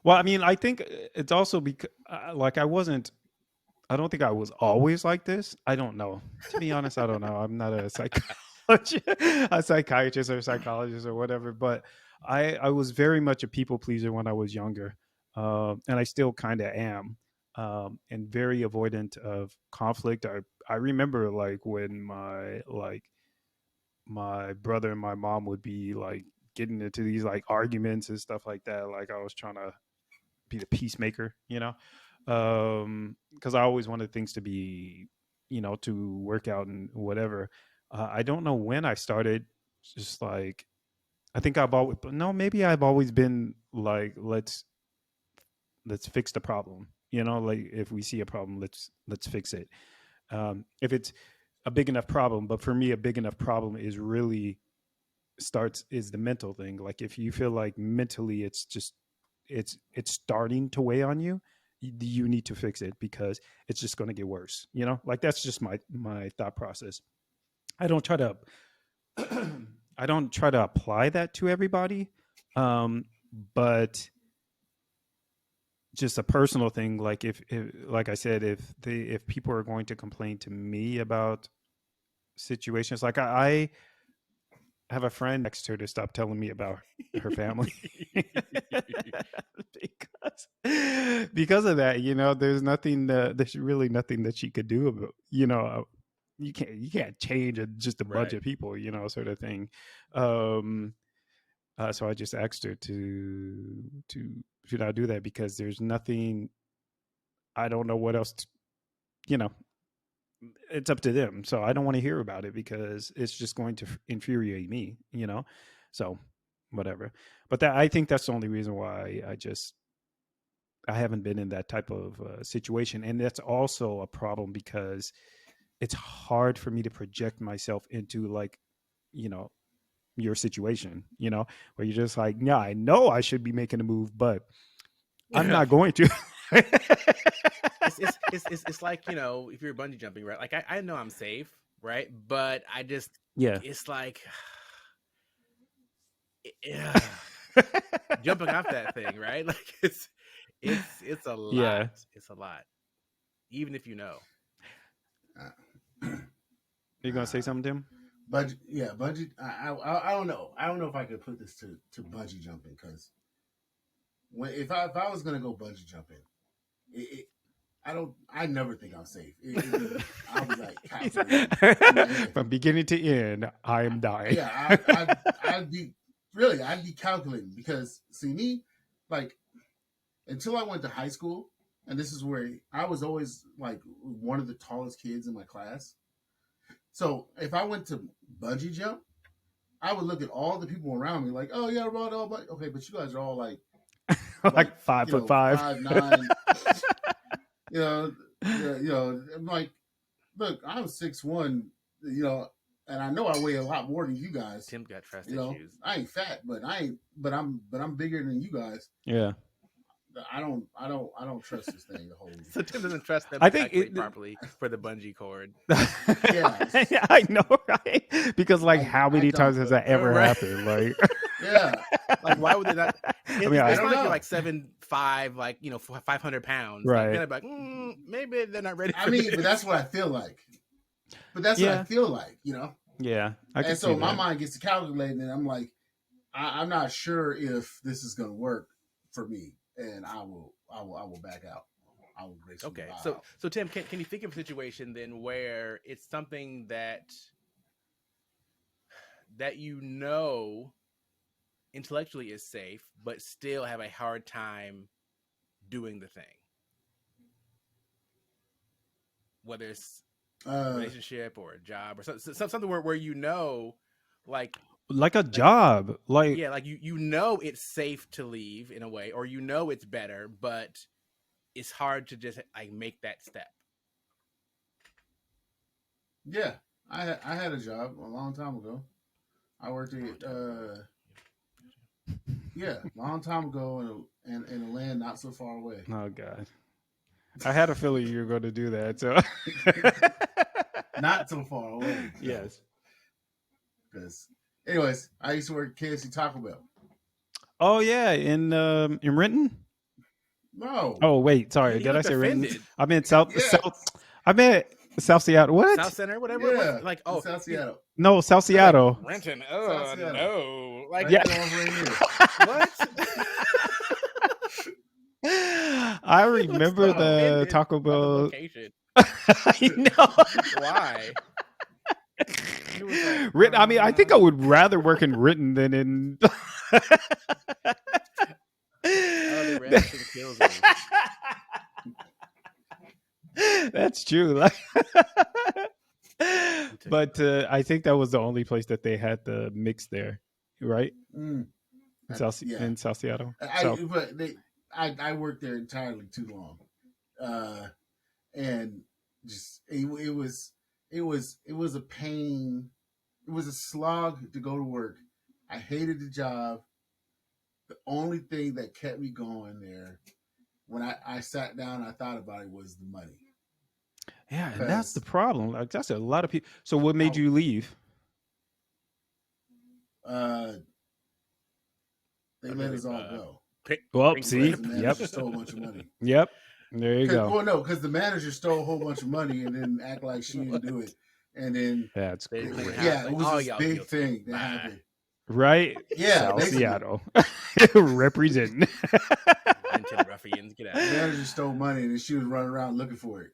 Well, I mean, I think it's also because, like, I don't think I was always like this. I don't know. To be honest, I don't know. I'm not a psychologist, a psychiatrist or psychologist or whatever. But I was very much a people pleaser when I was younger, and I still kind of am, and very avoidant of conflict. I remember like when my brother and my mom would be like getting into these like arguments and stuff like that. Like I was trying to be the peacemaker, because I always wanted things to be, to work out and whatever. I don't know when I started, just like I think I've always, but no, maybe I've always been like, let's fix the problem. Like if we see a problem, let's fix it. If it's a big enough problem, but for me, a big enough problem is really starts is the mental thing. Like if you feel like mentally it's just it's starting to weigh on you, you need to fix it because it's just going to get worse. Like that's just my thought process. I don't try to I don't try to apply that to everybody, but just a personal thing. Like if like I said, if people are going to complain to me about situations, like I have a friend next to her to stop telling me about her family. because of that, there's really nothing that she could do about, you can't change just a bunch Right. of people, sort of thing. um so I just asked her to not do that because there's nothing. I don't know what else you know it's up to them. So I don't want to hear about it because it's just going to infuriate me. So whatever. But that, I think that's the only reason why I haven't been in that type of situation. And that's also a problem because it's hard for me to project myself into, like, you know, your situation, you know, where you're just like, yeah, I know I should be making a move, but I'm not going to. It's like, you know, if you're bungee jumping, right? Like I know I'm safe, right? But I just, Yeah. it's like, yeah, jumping off that thing, right? Like it's a lot. Yeah. It's a lot, even if you know. You're gonna say something, Tim? Budget, yeah, budget. I don't know. I don't know if I could put this to bungee jumping, because if I was gonna go bungee jumping, I never think I'm safe. I'll be like calculating from beginning to end. I am dying. Yeah, I'd be calculating, because see me, like, until I went to high school, and this is where I was always like one of the tallest kids in my class. So if I went to bungee jump, I would look at all the people around me like, oh yeah, okay, but you guys are all like like 5'5", 5'9". I'm like, look, I'm 6'1", and I know I weigh a lot more than you guys. Tim got trust issues. I ain't fat, but I'm bigger than you guys. Yeah. I don't trust this thing to hold. So Tim doesn't trust them I to think calculate properly for the bungee cord. Yeah, I know, right? Because like, how many times has that ever happened? Like, yeah, like why would they not? I mean, it's I don't not like know. you're like 7'5", like, 500 pounds, right? Like, maybe they're not ready. I mean, but that's what I feel like. What I feel like, Yeah, I can and so see my that. mind gets to calculating, and I'm like, I'm not sure if this is going to work for me, and I will back out. I will gracefully Okay, bow out. so Tim, can you think of a situation then where it's something that intellectually is safe, but still have a hard time doing the thing, whether it's a relationship or a job or something where like a job, like, yeah, like it's safe to leave in a way, or it's better, but it's hard to just like make that step. Yeah, I had a job a long time ago. I worked at long time ago in a land not so far away. oh god, I had a feeling you were going to do that. So not so far away. Yes. Because, anyways, I used to work at KFC Taco Bell. Oh yeah, in Renton. No. Oh wait, sorry. You Did I say offended. Renton? I meant South. Yes. South. I meant South Seattle. What? South Center, whatever. Yeah. Like, oh, South Seattle. No, South Seattle. Renton. South Oh Seattle. no! Like, Yeah. what? I remember Let's not the offended Taco by the Bell. location. I know. Why? It was like, Renton. I mean, I think I would rather work in Renton than in. the reaction kills me. That's true. Like, but I think that was the only place that they had the mix there, right? Mm. In South, Yeah. in South Seattle. I worked there entirely too long, and just it was a pain. It was a slog to go to work. I hated the job. The only thing that kept me going there, when I sat down, I thought about it, was the money. Yeah, and that's the problem. Like, that's a lot of people. So, what made you leave? They let us all go. Well, see, The manager stole a bunch of money. Yep, there you go. Well, no, because the manager stole a whole bunch of money and then act like she didn't do it, and then That's They great. clean yeah, house, it like, was oh, this y'all big guilty. thing that Bye. happened. Right? Yeah, South basically. Seattle. Representing. Renton ruffians, get out. The manager stole money and then she was running around looking for it.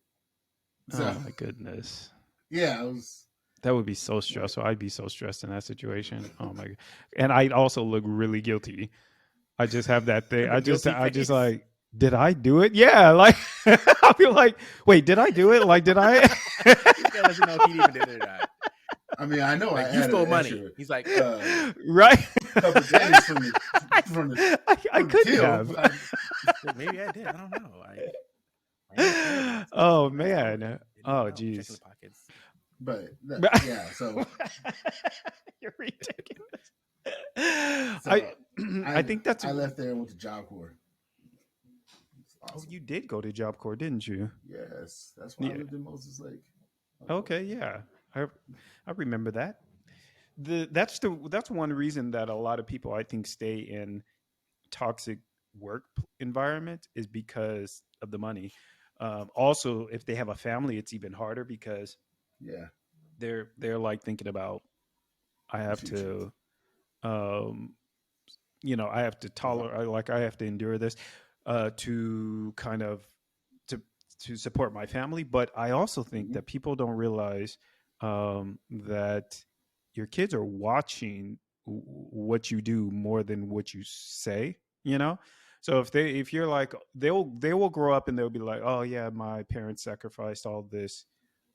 So Oh my goodness. yeah, it was. That would be so stressful. I'd be so stressed in that situation. Oh my god. And I'd also look really guilty. I just have that thing. I just face. like, did I do it? Yeah. Like, I feel like, wait, did I do it? Like, did I? He's gonna let you know if he even did it or not. I mean, I know I Like, you added stole an money. extra He's like, Right. couple of days from the I couldn't kill. have. maybe I did. I don't know. I am terrible. Oh Maybe I stole it. man. Didn't Oh know. Checking the geez. pockets. But yeah, so You're ridiculous. so I think that's I left there and went to Job Corps. It's Oh, awesome. you did go to Job Corps, didn't you? Yes, that's why I Yeah. lived in Moses Lake. Okay, yeah. I remember that. That's one reason that a lot of people I think stay in toxic work environment is because of the money. Also, if they have a family, it's even harder because Yeah, they're like thinking about I the have future. to um I have to Provide. tolerate like I have to endure this to kind of to to support my family. But I also think Mhm. that people don't realize that your kids are watching what you do more than what you say. You know, so if you're like they will grow up and they'll be like, oh yeah, my parents sacrificed all this.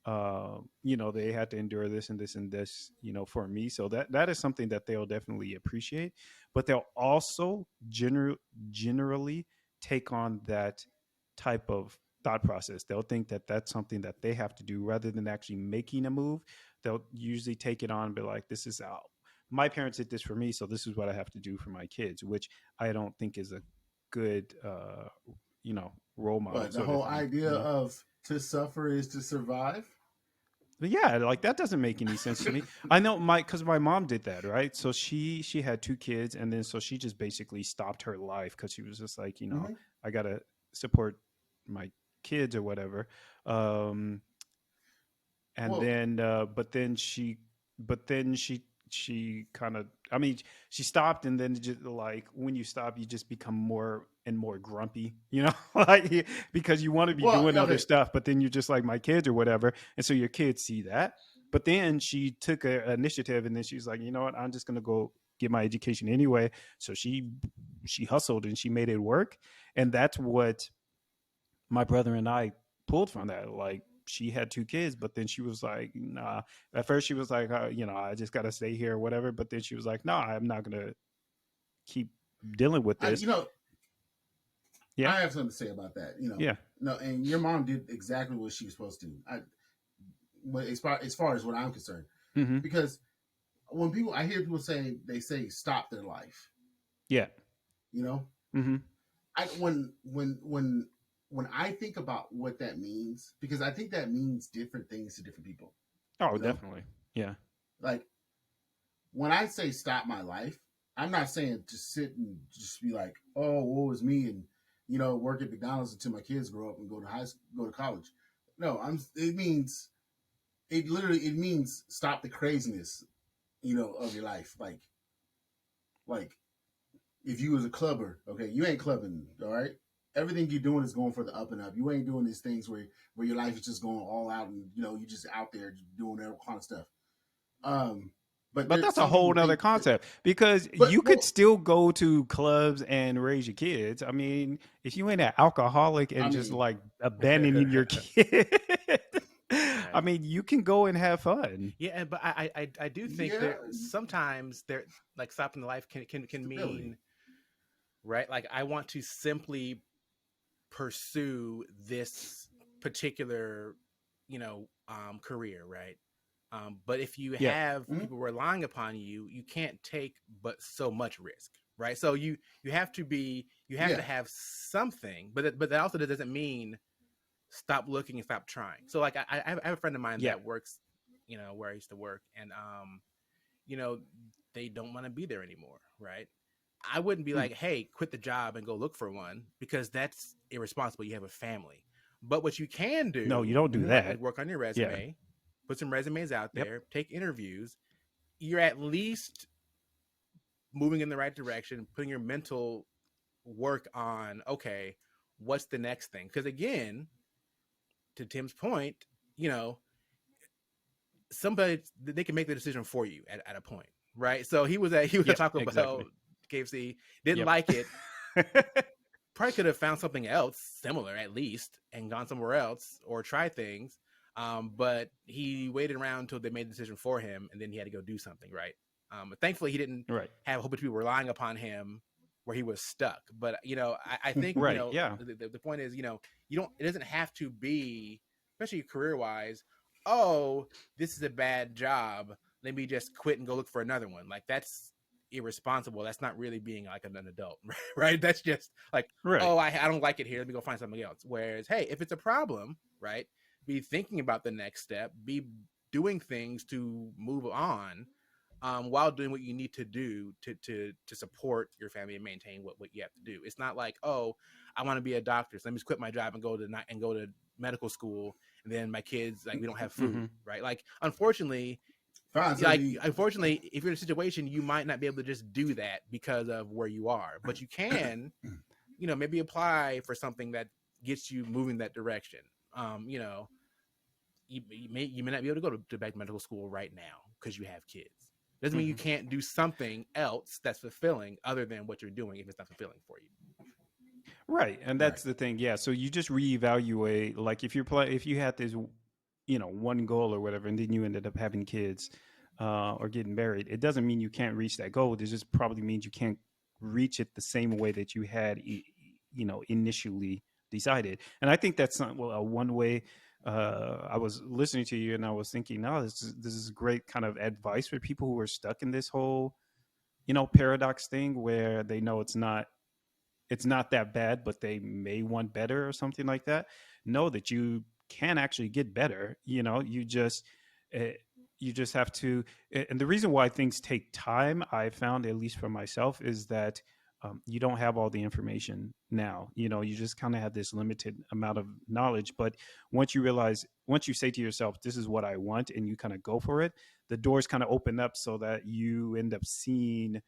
They had to endure this and this and this, for me. So that is something that they'll definitely appreciate, but they'll also generally take on that type of thought process. They'll think that that's something that they have to do rather than actually making a move. They'll usually take it on and be like, this is how my parents did this for me, so this is what I have to do for my kids, which I don't think is a good role model But the sort of whole thing. idea of to suffer is to survive. But yeah, like that doesn't make any sense to me. I know because my mom did that, right? So she had two kids, and then so she just basically stopped her life because she was just like, Hmm. I gotta support my kids or whatever. Um, and Well, then but then she kind of, I mean, she stopped, and then just like when you stop you just become more and more grumpy, like because you want to be doing other okay. stuff, but then you're just like my kids or whatever, and so your kids see that. But then she took an initiative, and then she's like, you know what, I'm just going to go get my education anyway. So she hustled and she made it work, and that's what my brother and I pulled from that. Like she had two kids, but then she was like, nah. At first she was like, I just got to stay here or whatever. But then she was like, no, I'm not going to keep dealing with I this. Yeah. I have something to say about that. Yeah. No, and your mom did exactly what she was supposed to. As far as what I'm concerned, Mm-hmm. because when I hear people say they say stop their life, Yeah. you know, Mm-hmm. I when I think about what that means, because I think that means different things to different people. Oh, You know, definitely. Yeah. like when I say stop my life, I'm not saying just sit and just be like, oh, woe is me, and work at McDonald's until my kids grow up and go to college. No, it means stop the craziness, of your life. Like if you was a clubber, okay, you ain't clubbing, all right. Everything you're doing is going for the up and up. You ain't doing these things where your life is just going all out and you're just out there doing that kind of stuff. Um, but But that's a some people whole nother think that, concept because but you could well, still go to clubs and raise your kids. I mean, if you ain't an alcoholic I and just mean, like abandoning your kid, I Right. mean, you can go and have fun. Yeah, but I do think yeah, there sometimes there like stopping the life can stability. mean, right, like I want to simply pursue this particular career, right? But if you Yeah. have Mhm. people relying upon you, you can't take but so much risk, right? So you have to Yeah, have something, but that also doesn't mean stop looking and stop trying. So like I have a friend of mine Yeah. that works, where I used to work, and you know, they don't want to be there anymore, right? I wouldn't be Mm. like, hey, quit the job and go look for one, because that's irresponsible. You have a family. But what you can No, you do, don't do mhm, right, is that. work on your Yeah. resume, put some resumes out Yep. there, take interviews. You're at least moving in the right direction, putting your mental work on, okay, what's the next thing? Because again, to Tim's point, you know, somebody, they can make the decision for you at a point, right? So he was at Yep. Taco Bell, Exactly. KFC, didn't Yep. like it, probably could have found something else similar at least and gone somewhere else or try things. But he waited around until they made the decision for him, and then he had to go do something, right? But thankfully, he didn't Right. have a whole bunch of people relying upon him where he was stuck. But I think Right. Yeah. the point is, you don't. It doesn't have to be, especially career wise. Oh, this is a bad job. Let me just quit and go look for another one. Like that's irresponsible. That's not really being like an adult, right? That's just like, Right. oh, I don't like it here. Let me go find something else. Whereas, hey, if it's a problem, right? Be thinking about the next step. Be doing things to move on, while doing what you need to do to support your family and maintain what you have to do. It's not like, oh, I want to be a doctor, so let me just quit my job and go to medical school, and then my kids, like, we don't have food, right? Like, unfortunately, if you're in a situation, you might not be able to just do that because of where you are, but you can, maybe apply for something that gets you moving that direction. You may not be able to go to back to medical school right now because you have kids. Doesn't mean you can't do something else that's fulfilling other than what you're doing if it's not fulfilling for you. Right, and that's the thing. Yeah, so you just reevaluate. Like if you had this, one goal or whatever, and then you ended up having kids or getting married, it doesn't mean you can't reach that goal. It just probably means you can't reach it the same way that you had, initially decided. And I think that's not one way. I was listening to you and I was thinking, no, this is great kind of advice for people who are stuck in this whole, paradox thing where they know it's not that bad, but they may want better or something like that. Know that you can actually get better. You just have to. And the reason why things take time, I found, at least for myself, is that you don't have all the information now. You just kind of have this limited amount of knowledge. But once you say to yourself, this is what I want, and you kind of go for it, the doors kind of open up so that you end up seeing,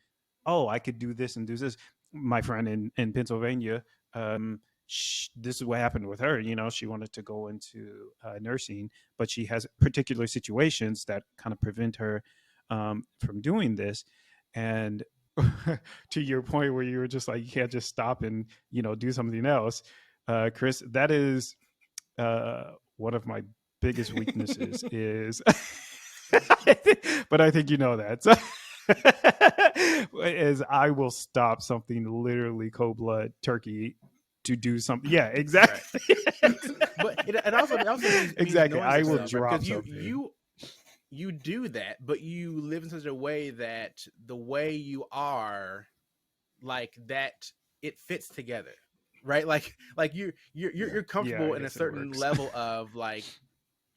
oh, I could do this and do this. My friend in Pennsylvania, this is what happened with her. She wanted to go into nursing, but she has particular situations that kind of prevent her from doing this. And to your point where you were just like, you can't just stop and do something else, Chris, that is one of my biggest weaknesses is but I think that. So, is I will stop something literally cold blood turkey to do something. Yeah, exactly. Right. But it also means exactly. I will drop something. You do that, but you live in such a way that the way you are, like that, it fits together, right? Like you're comfortable in a certain level of like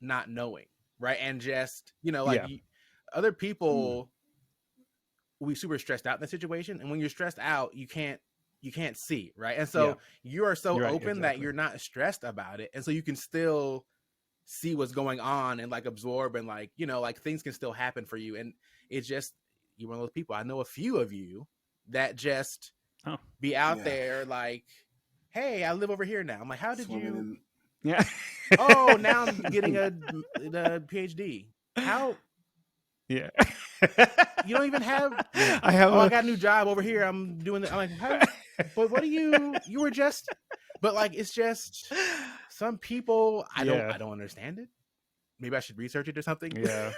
not knowing, right? And just other people will be super stressed out in that situation, and when you're stressed out, you can't see, right? And so you are so open that you're not stressed about it, and so you can still see what's going on and like absorb, and like like things can still happen for you. And it's just, you're one of those people. I know a few of you that just be out there like, hey, I live over here now. I'm like, how did you? Yeah. Oh, now I'm getting a PhD. How? Yeah. You don't even have. I got a new job over here. I'm doing it. I'm like, how? But what do you were just? But like, it's just some people. I don't understand it. Maybe I should research it or something. Yeah.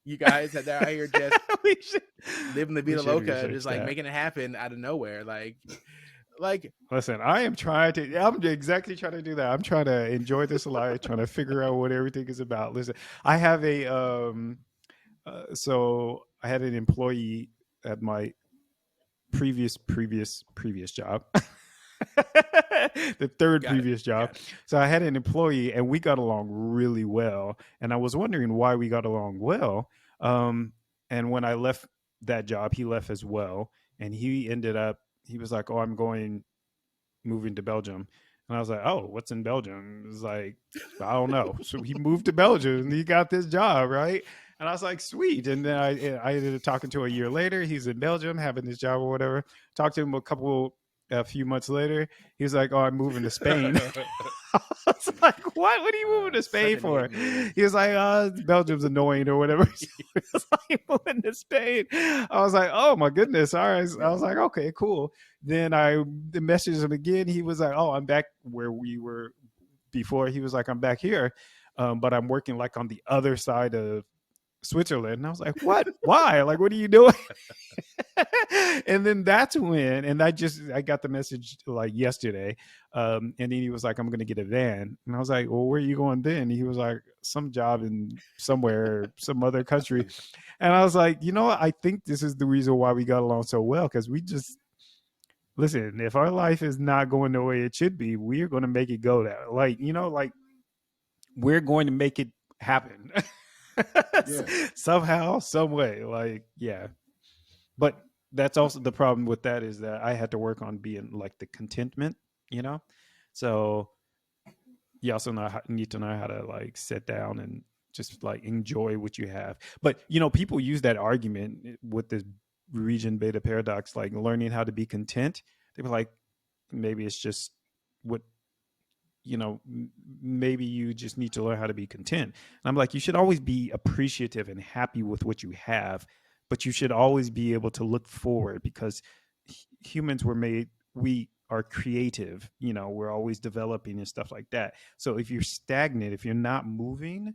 You guys that are out here just living the vida loca, just like making it happen out of nowhere. Like, listen, I'm exactly trying to do that. I'm trying to enjoy this life, trying to figure out what everything is about. Listen, I have so I had an employee at my previous job. The third previous job. So I had an employee and we got along really well. And I was wondering why we got along well. And when I left that job, he left as well. And he was like, oh, I'm moving to Belgium. And I was like, oh, what's in Belgium? It was like, I don't know. So he moved to Belgium and he got this job, right? And I was like, sweet. And then I ended up talking to him a year later. He's in Belgium having this job or whatever. Talked to him a few months later. He was like, oh, I'm moving to Spain. I was like, what? What are you moving to Spain for? He was like, Belgium's annoying or whatever. So he was like, moving to Spain. I was like, oh my goodness. All right. I was like, okay, cool. Then I messaged him again. He was like, oh, I'm back where we were before. He was like, I'm back here. but I'm working like on the other side of Switzerland. And I was like, what? Why? Like, what are you doing? And then that's when, and I got the message like yesterday. And then he was like, I'm going to get a van. And I was like, well, where are you going then? And he was like, some job in somewhere, some other country. And I was like, you know what? I think this is the reason why we got along so well. Cause we just, listen, if our life is not going the way it should be, we're going to make it go that, like, like we're going to make it happen. Yeah. Somehow, some way. Like, yeah. But that's also the problem with that, is that I had to work on being like the contentment, you know? So you also need to know how to like sit down and just like enjoy what you have. But, people use that argument with this region beta paradox, like learning how to be content. They were like, maybe it's just what, maybe you just need to learn how to be content. And I'm like, you should always be appreciative and happy with what you have, but you should always be able to look forward, because humans were made, we are creative, we're always developing and stuff like that. So if you're stagnant, if you're not moving,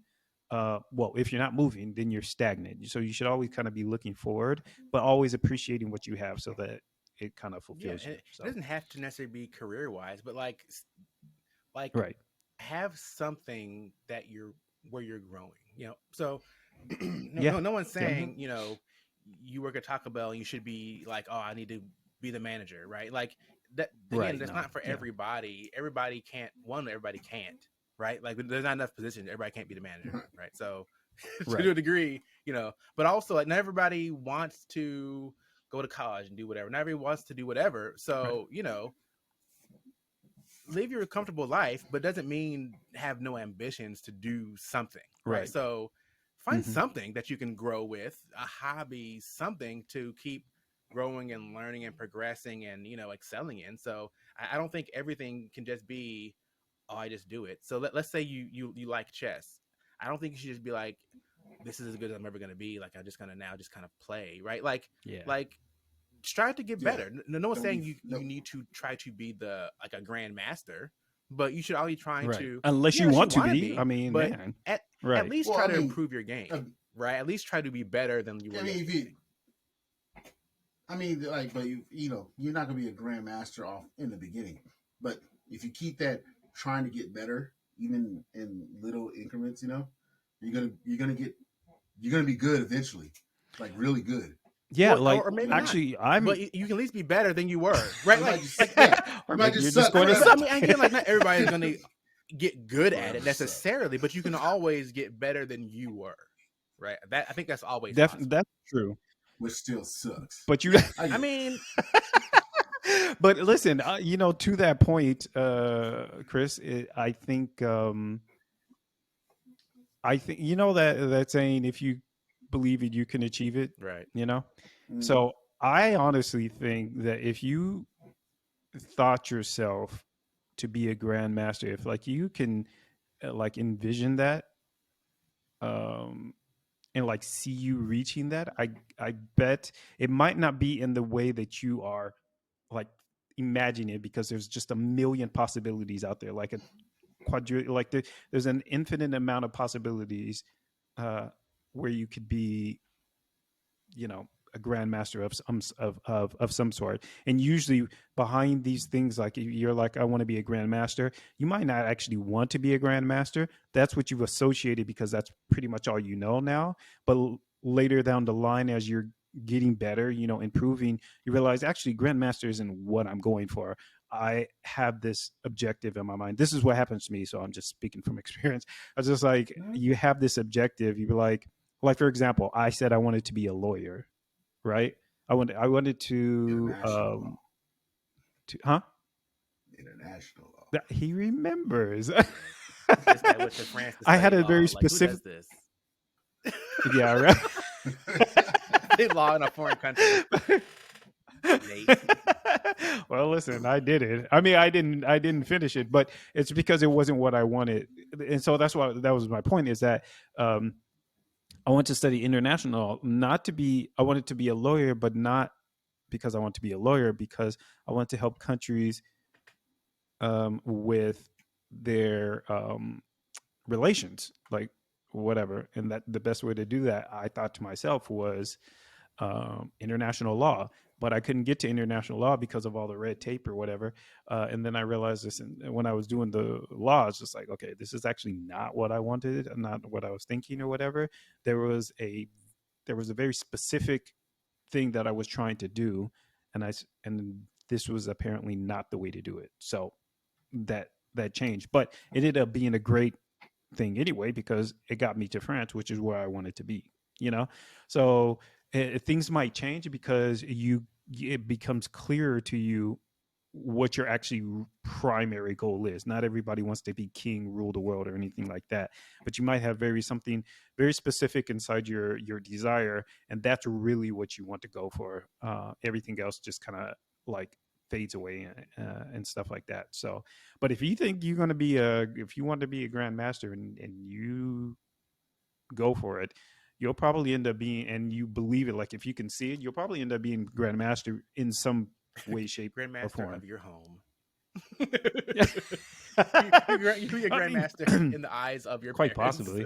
if you're not moving, then you're stagnant. So you should always kind of be looking forward, but always appreciating what you have, so that it kind of Yeah, fulfills you. it So doesn't have to necessarily be career wise, but like right. have something that you're where you're growing. So Yeah. no one's Yep. saying you work at Taco Bell and you should be like, oh, I need to be the manager, right? Like that again, Right. that's No. not for Yeah. everybody. Everybody can't. Everybody can't, right? Like there's not enough positions. Everybody can't be the manager, right? So to Right. a degree, but also like not everybody wants to go to college and do whatever. Not everybody wants to do whatever. So Right. live your comfortable life, but doesn't mean have no ambitions to do something, right? So find something that you can grow with, a hobby, something to keep growing and learning and progressing and excelling in. So I don't think everything can just be, oh, I just do it. So let's say you like chess. I don't think you should just be like, this is as good as I'm ever going to be. Like I'm just going to now just kind of play, right? Like strive to get better. No one's saying you need to try to be like a grandmaster, but you should always try Right. to, Unless you want to wanna be. I mean, but man. at Right. least Well, try I to mean, improve your game, right? At least try to be better than you were I mean, yesterday. but you're not gonna be a grandmaster off in the beginning. But if you keep that trying to get better, even in little increments, you're gonna be good eventually, like really good. Yeah, Well, like or maybe actually, not, but you can at least be better than you were, right? You Like, might just, or you might maybe you're just just suck going to forever. I suck. mean, again, like not everybody's going to get good at it Forever necessarily, but you can always get better than you were, right? That I think that's always possible. That's true. which still sucks. But you, I mean, but listen, to that point, Chris, I think that saying, if you believe it, you can achieve it. right. Mm. So I honestly think that if you thought yourself to be a grandmaster, if like you can like envision that, and like see you reaching that, I bet it might not be in the way that you are like imagine it, because there's just a million possibilities out there, like a like there's an infinite amount of possibilities where you could be, a grandmaster of some sort. And usually behind these things, like if you're like, I want to be a grandmaster, you might not actually want to be a grandmaster. That's what you've associated, because that's pretty much all you know now. But later down the line, as you're getting better, improving, you realize actually grandmaster isn't what I'm going for. I have this objective in my mind. This is what happens to me, so I'm just speaking from experience. I was just like, you have this objective. You be like for example, I said I wanted to be a lawyer, right? I wanted to International law. International law. He remembers. This guy went to France to I had study a very law. specific. Like, who does this? Yeah, right. They law in a foreign country. Well, listen, I did it. I mean, I didn't finish it, but it's because it wasn't what I wanted, and so that's why that was my point. Is that I want to study international, not to be. I wanted to be a lawyer, but not because I want to be a lawyer, because I want to help countries with their relations, like whatever. And that the best way to do that, I thought to myself, was international law. But I couldn't get to international law because of all the red tape or whatever. And then I realized this, and when I was doing the law, it's just like, okay, this is actually not what I wanted, and not what I was thinking or whatever. There was a very specific thing that I was trying to do, and this was apparently not the way to do it. So that changed, but it ended up being a great thing anyway, because it got me to France, which is where I wanted to be. You know, so things might change because it becomes clearer to you what your actually primary goal is. Not everybody wants to be king, rule the world, or anything like that, but you might have something very specific inside your desire, and that's really what you want to go for. Everything else just kind of like fades away, and stuff like that. So, but if you think you're going to be if you want to be a grandmaster, and you go for it, you'll probably end up being, and you believe it, like if you can see it, you'll probably end up being grandmaster in some way, shape, or Grandmaster form. of your home. Yeah. You be a I mean, grandmaster in the eyes of your quite parents. possibly.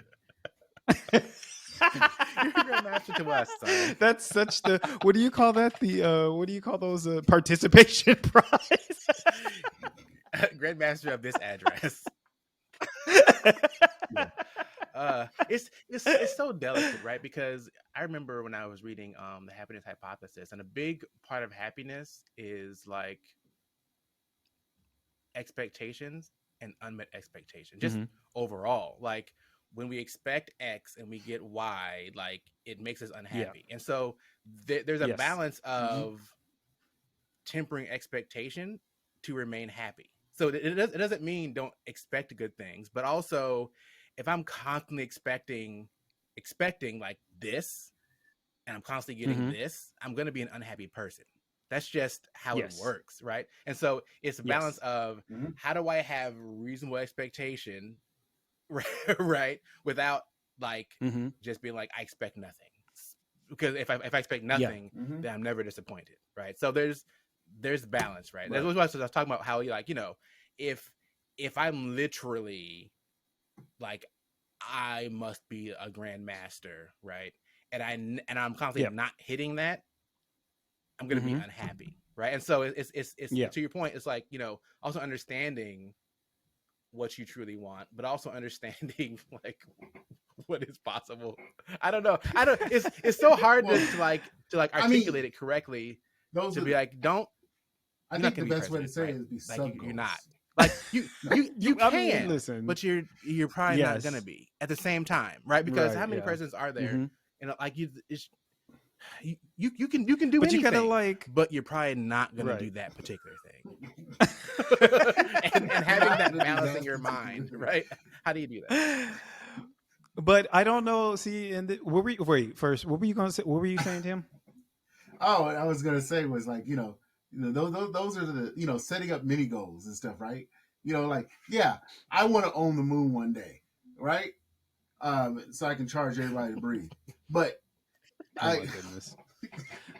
You're a grandmaster to us, son. That's such the, what do you call that? The what do you call those, participation prize? Grandmaster of this address. It's so delicate, right? Because I remember when I was reading the happiness hypothesis, and a big part of happiness is like expectations and unmet expectations, just overall. Like when we expect X and we get Y, like it makes us unhappy. And so there's a Yes. balance of tempering expectation to remain happy. So it doesn't mean don't expect good things, but also if I'm constantly expecting like this, and I'm constantly getting this, I'm going to be an unhappy person. That's just how it works, right? And so it's a balance of how do I have reasonable expectation, right, without like just being like I expect nothing. Because if I expect nothing, then I'm never disappointed, right? So there's balance, right? That's what I was talking about. How you like, if I'm literally like I must be a grandmaster, right? And I'm constantly not hitting that, I'm gonna be unhappy, right? And so it's to your point. It's like also understanding what you truly want, but also understanding like what is possible. I don't know. It's so hard to articulate it correctly. To be like, don't. I think the best way to say it is be sub goals. You're not. Like you can, I mean, listen, but you're probably not gonna be at the same time, right? Because how many presidents are there? Like you can do but anything, you gotta like, but you're probably not gonna do that particular thing. and having that balance in your mind, right? How do you do that? But I don't know. See, and first, what were you gonna say? What were you saying, Tim? Oh, what I was gonna say was like, those are the setting up mini goals and stuff, right? Like, yeah, I want to own the moon one day, right? So I can charge everybody to breathe. But my goodness.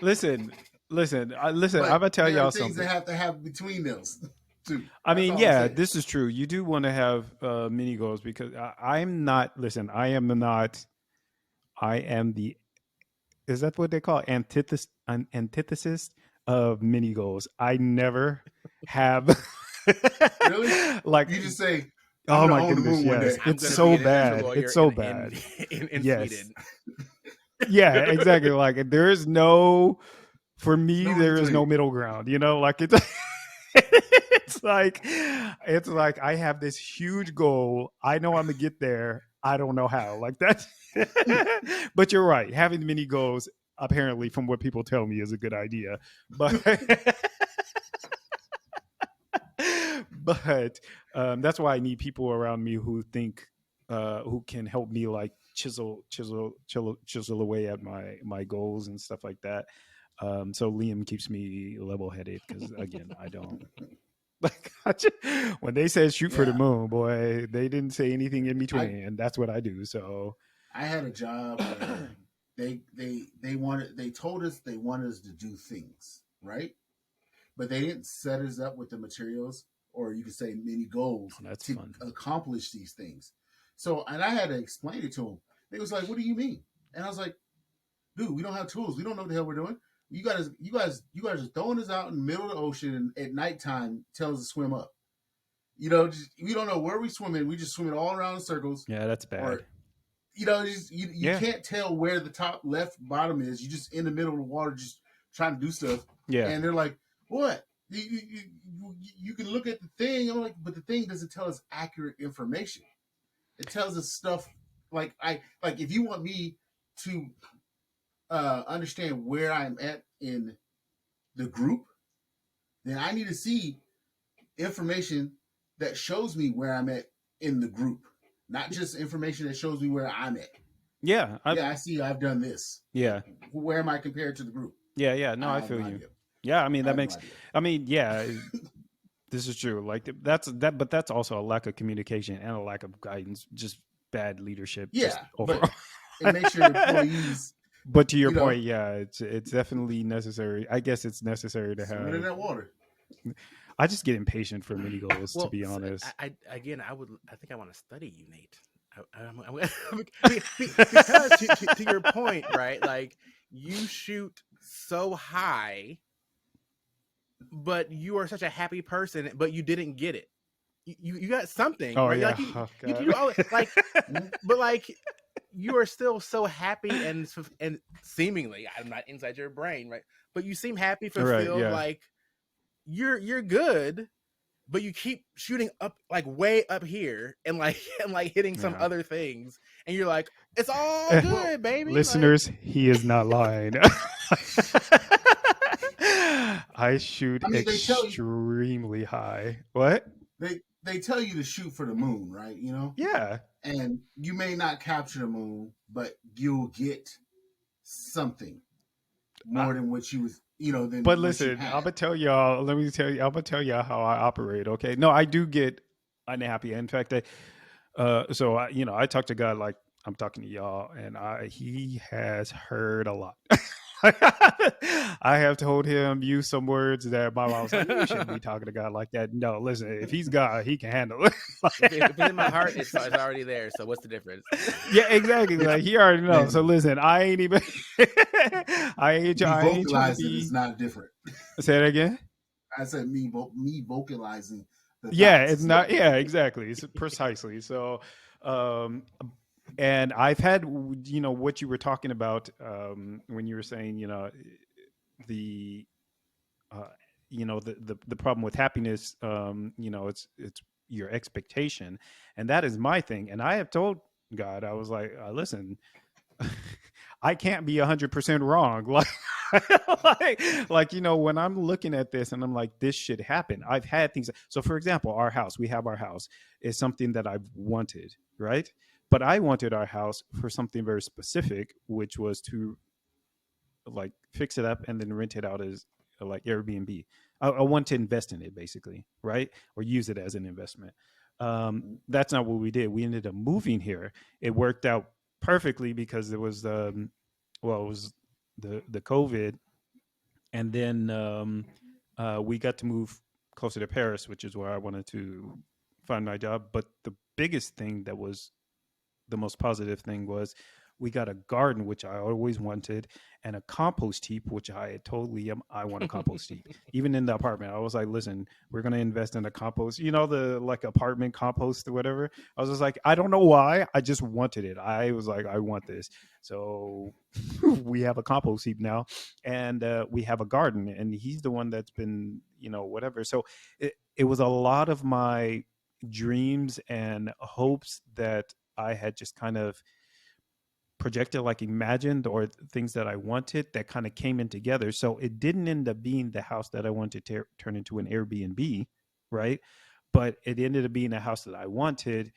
Listen. I'm gonna tell y'all something. Things that have to have between those two. I mean, yeah, this is true. You do want to have mini goals, because I'm not. Listen, I am not. I am the. Is that what they call antithesis of mini goals? I never have. Really? Like, you just say, oh my goodness, yes. It's so bad. It's so bad. In yes. Sweden. Yeah, exactly. Like there is no, for me, there is no middle ground. Like it's it's like I have this huge goal. I know I'm gonna get there. I don't know how. Like that. But you're right. Having mini goals, apparently, from what people tell me, is a good idea. But but that's why I need people around me who think, who can help me like chisel away at my goals and stuff like that. So Liam keeps me level headed, because again, I don't. Like when they said shoot for the moon, boy, they didn't say anything in between, and that's what I do. So I had a job where they told us they wanted us to do things, right? But they didn't set us up with the materials, or you could say many goals to accomplish these things. So, and I had to explain it to them. They was like, "What do you mean?" And I was like, "Dude, we don't have tools. We don't know what the hell we're doing. You guys are throwing us out in the middle of the ocean and at nighttime tell us to swim up. We don't know where we swim in. We just swim it all around in circles, Yeah, that's bad. or you Yeah. can't tell where the top left bottom is. You just in the middle of the water just trying to do stuff. Yeah. And they're like, what? You can look at the thing. I'm like, but the thing doesn't tell us accurate information. It tells us stuff like if you want me to understand where I'm at in the group, then I need to see information that shows me where I'm at in the group, not just information that shows me where I'm at. Yeah. Yeah, I see. I've done this. Yeah. Where am I compared to the group? Yeah. Yeah. No, I have feel no you. idea. Yeah. I mean, I that have no makes, idea. I mean, yeah, this is true. Like but that's also a lack of communication and a lack of guidance, just bad leadership, just Yeah, overall. but it makes your employees, But to your you know, point, yeah, it's definitely necessary. I guess it's necessary to swimming in have. that water. I just get impatient for mini goals, to Well, be honest. I again, I think I want to study you, Nate. Because to your point, right? Like you shoot so high, but you are such a happy person, but you didn't get it. You got something, Oh right? yeah, Like oh, you God. do all like, but like you are still so happy and seemingly, I'm not inside your brain, right? But you seem happy, Right, fulfilled, yeah. like you're good, but you keep shooting up like way up here and like and like hitting some Yeah. other things, and you're like, it's all Well, good, baby. Like, Listeners, he is not lying. I shoot I mean, extremely high. What? they tell you to shoot for the moon, right? Yeah. And you may not capture the moon, but you'll get something I, more than what you was, but than what you listen, I'm had. gonna tell y'all. Let me tell you. I'm gonna tell y'all how I operate. Okay. No, I do get unhappy. In fact, so I talk to God like I'm talking to y'all, and he has heard a lot. I have told him use some words that my mom was like, you shouldn't be talking to God like that. No, listen, if he's God, he can handle it. if it's in my heart, it's already there. So what's the difference? Yeah, exactly. It's Like he already knows. So man, listen, I ain't even. me I ain't trying to vocalizing is be. not different. Say it again. I said me vocalizing the Yeah, thoughts it's is not. not Yeah, different. exactly. It's precisely. So, um, and I've had what you were talking about when you were saying the uh, the problem with happiness. It's your expectation, and that is my thing. And I have told God, I was like, listen, I can't be 100% wrong. When I'm looking at this and I'm like, this should happen. I've had things. So, for example, we have our house is something that I've wanted, right? But I wanted our house for something very specific, which was to like fix it up and then rent it out as like Airbnb. I want to invest in it basically, right? Or use it as an investment. That's not what we did. We ended up moving here. It worked out perfectly because it was it was the COVID, and then we got to move closer to Paris, which is where I wanted to find my job. But the biggest thing that was the most positive thing was we got a garden, which I always wanted, and a compost heap, which I had totally I want a compost heap. Even in the apartment, I was like, listen, we're gonna invest in a compost, the like apartment compost or whatever. I was just like, I don't know why, I just wanted it. I was like, I want this. So we have a compost heap now, and we have a garden, and he's the one that's been, whatever. So it was a lot of my dreams and hopes that I had just kind of projected, like imagined, or things that I wanted that kind of came in together. So it didn't end up being the house that I wanted to turn into an Airbnb, right? But it ended up being a house that I wanted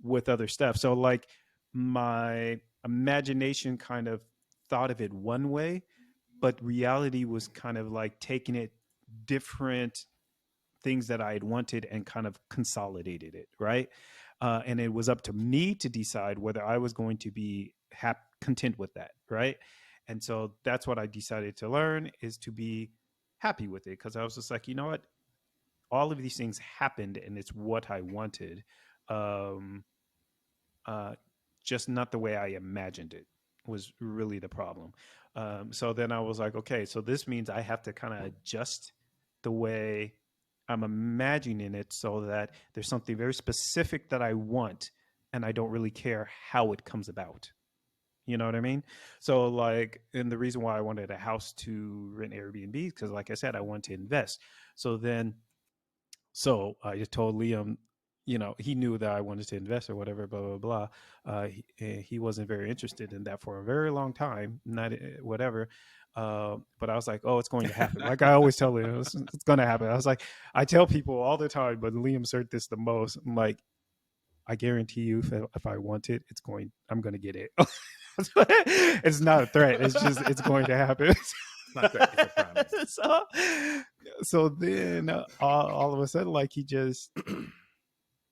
with other stuff. So like my imagination kind of thought of it one way, but reality was kind of like taking it different things that I had wanted and kind of consolidated it, right? And it was up to me to decide whether I was going to be content with that, right? And so that's what I decided to learn, is to be happy with it, because I was just like, you know what, all of these things happened and it's what I wanted. Um, just not the way I imagined it was really the problem. So then I was like, okay, so this means I have to kind of adjust the way I'm imagining it so that there's something very specific that I want and I don't really care how it comes about. You know what I mean? So like, and the reason why I wanted a house to rent Airbnb, because like I said, I want to invest. So then, so I just told Liam, he knew that I wanted to invest or whatever, blah, blah, blah. He wasn't very interested in that for a very long time, not whatever. But I was like, oh, it's going to happen. Like I always tell him, it's going to happen. I was like, I tell people all the time, but Liam's heard this the most. I'm like, I guarantee you, if I want it, I'm going to get it. It's not a threat. It's just, it's going to happen. It's not a threat, it's a promise. So then all of a sudden, like he just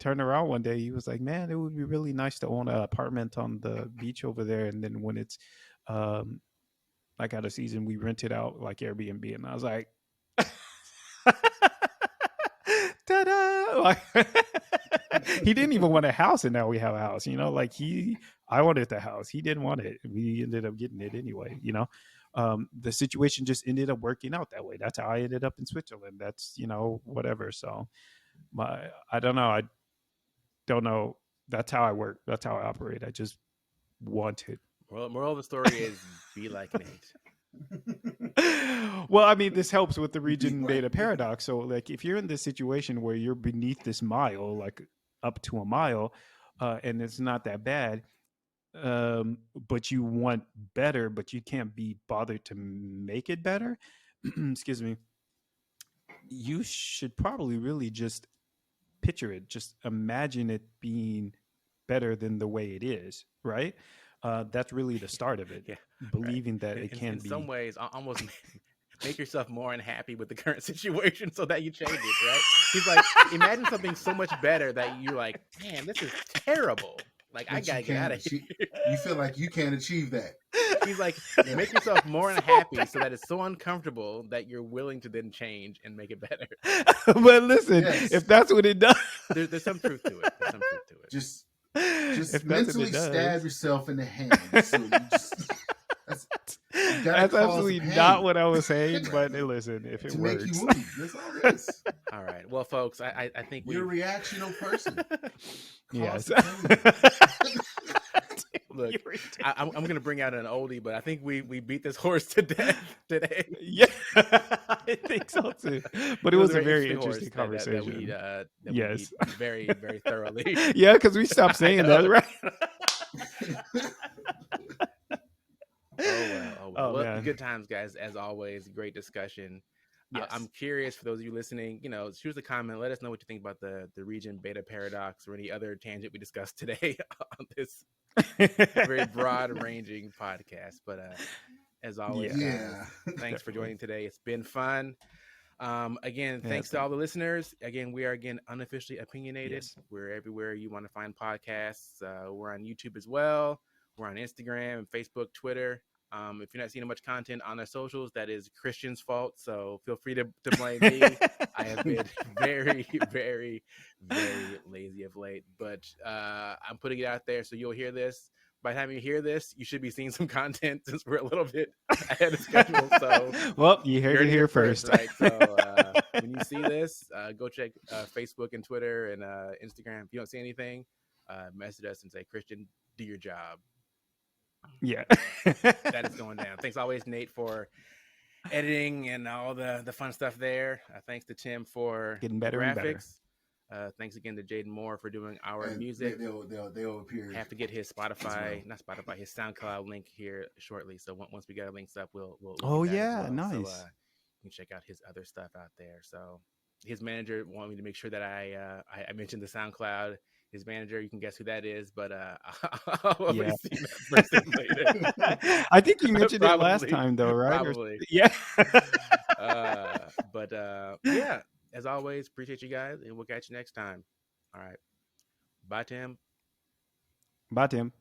turned around one day. He was like, man, it would be really nice to own an apartment on the beach over there. And then when it's like out of season, we rent it out like Airbnb. And I was like, ta-da! Like, he didn't even want a house, and now we have a house. Like I wanted the house. He didn't want it. We ended up getting it anyway. The situation just ended up working out that way. That's how I ended up in Switzerland. That's whatever. So I don't know. I don't know. That's how I work. That's how I operate. I just want it. Moral of the story is be like Nate. Well, I mean, this helps with the region beta paradox. So like if you're in this situation where you're beneath this mile, like up to a mile, and it's not that bad, but you want better, but you can't be bothered to make it better, excuse me, you should probably really just picture it, just imagine it being better than the way it is, right? That's really the start of it. Yeah, believing that it can be. In some ways, almost make yourself more unhappy with the current situation so that you change it, right? He's like, imagine something so much better that you're like, man, this is terrible. Like, but I gotta get out of here. You feel like you can't achieve that. He's like, make yourself more unhappy so that it's so uncomfortable that you're willing to then change and make it better. But listen, if that's what it does, there's some truth to it. There's some truth to it. Just mentally stab yourself in the hand. So that's absolutely not what I was saying. But listen, if it works, make you move. That's all it is. All right. Well, folks, I think you're a reactional person. Yes. Look, I'm going to bring out an oldie, but I think we beat this horse to death today. Yeah, I think so too. But it was a very interesting conversation. That we beat very, very thoroughly. Yeah, because we stopped saying that, right? Oh, well, good times, guys. As always, great discussion. Yes. I'm curious for those of you listening, shoot us a comment. Let us know what you think about the region beta paradox or any other tangent we discussed today on this very broad ranging podcast. But as always, thanks for joining today. It's been fun. Again, thanks to all the listeners. Again, we are unofficially opinionated. Yes. We're everywhere you want to find podcasts. We're on YouTube as well. We're on Instagram and Facebook, Twitter. If you're not seeing much content on our socials, that is Christian's fault. So feel free to blame me. I have been very, very, very lazy of late. But I'm putting it out there so you'll hear this. By the time you hear this, you should be seeing some content since we're a little bit ahead of schedule. So, well, you heard it here first. Right? So when you see this, go check Facebook and Twitter and Instagram. If you don't see anything, message us and say, Christian, do your job. Yeah. That is going down. Thanks always, Nate, for editing and all the fun stuff there. Thanks to Tim for getting better graphics. And better. Thanks again to Jaden Moore for doing our music. They'll appear. Have to get his his SoundCloud link here shortly. So once we get our links up, we'll oh yeah, well. Nice. So, you can check out his other stuff out there. So his manager wanted me to make sure that I mentioned the SoundCloud. His manager, you can guess who that is, but I'll see that person later. I think you mentioned it last time, though, right? Probably. Yeah. But yeah, as always, appreciate you guys, and we'll catch you next time. All right. Bye, Tim. Bye, Tim.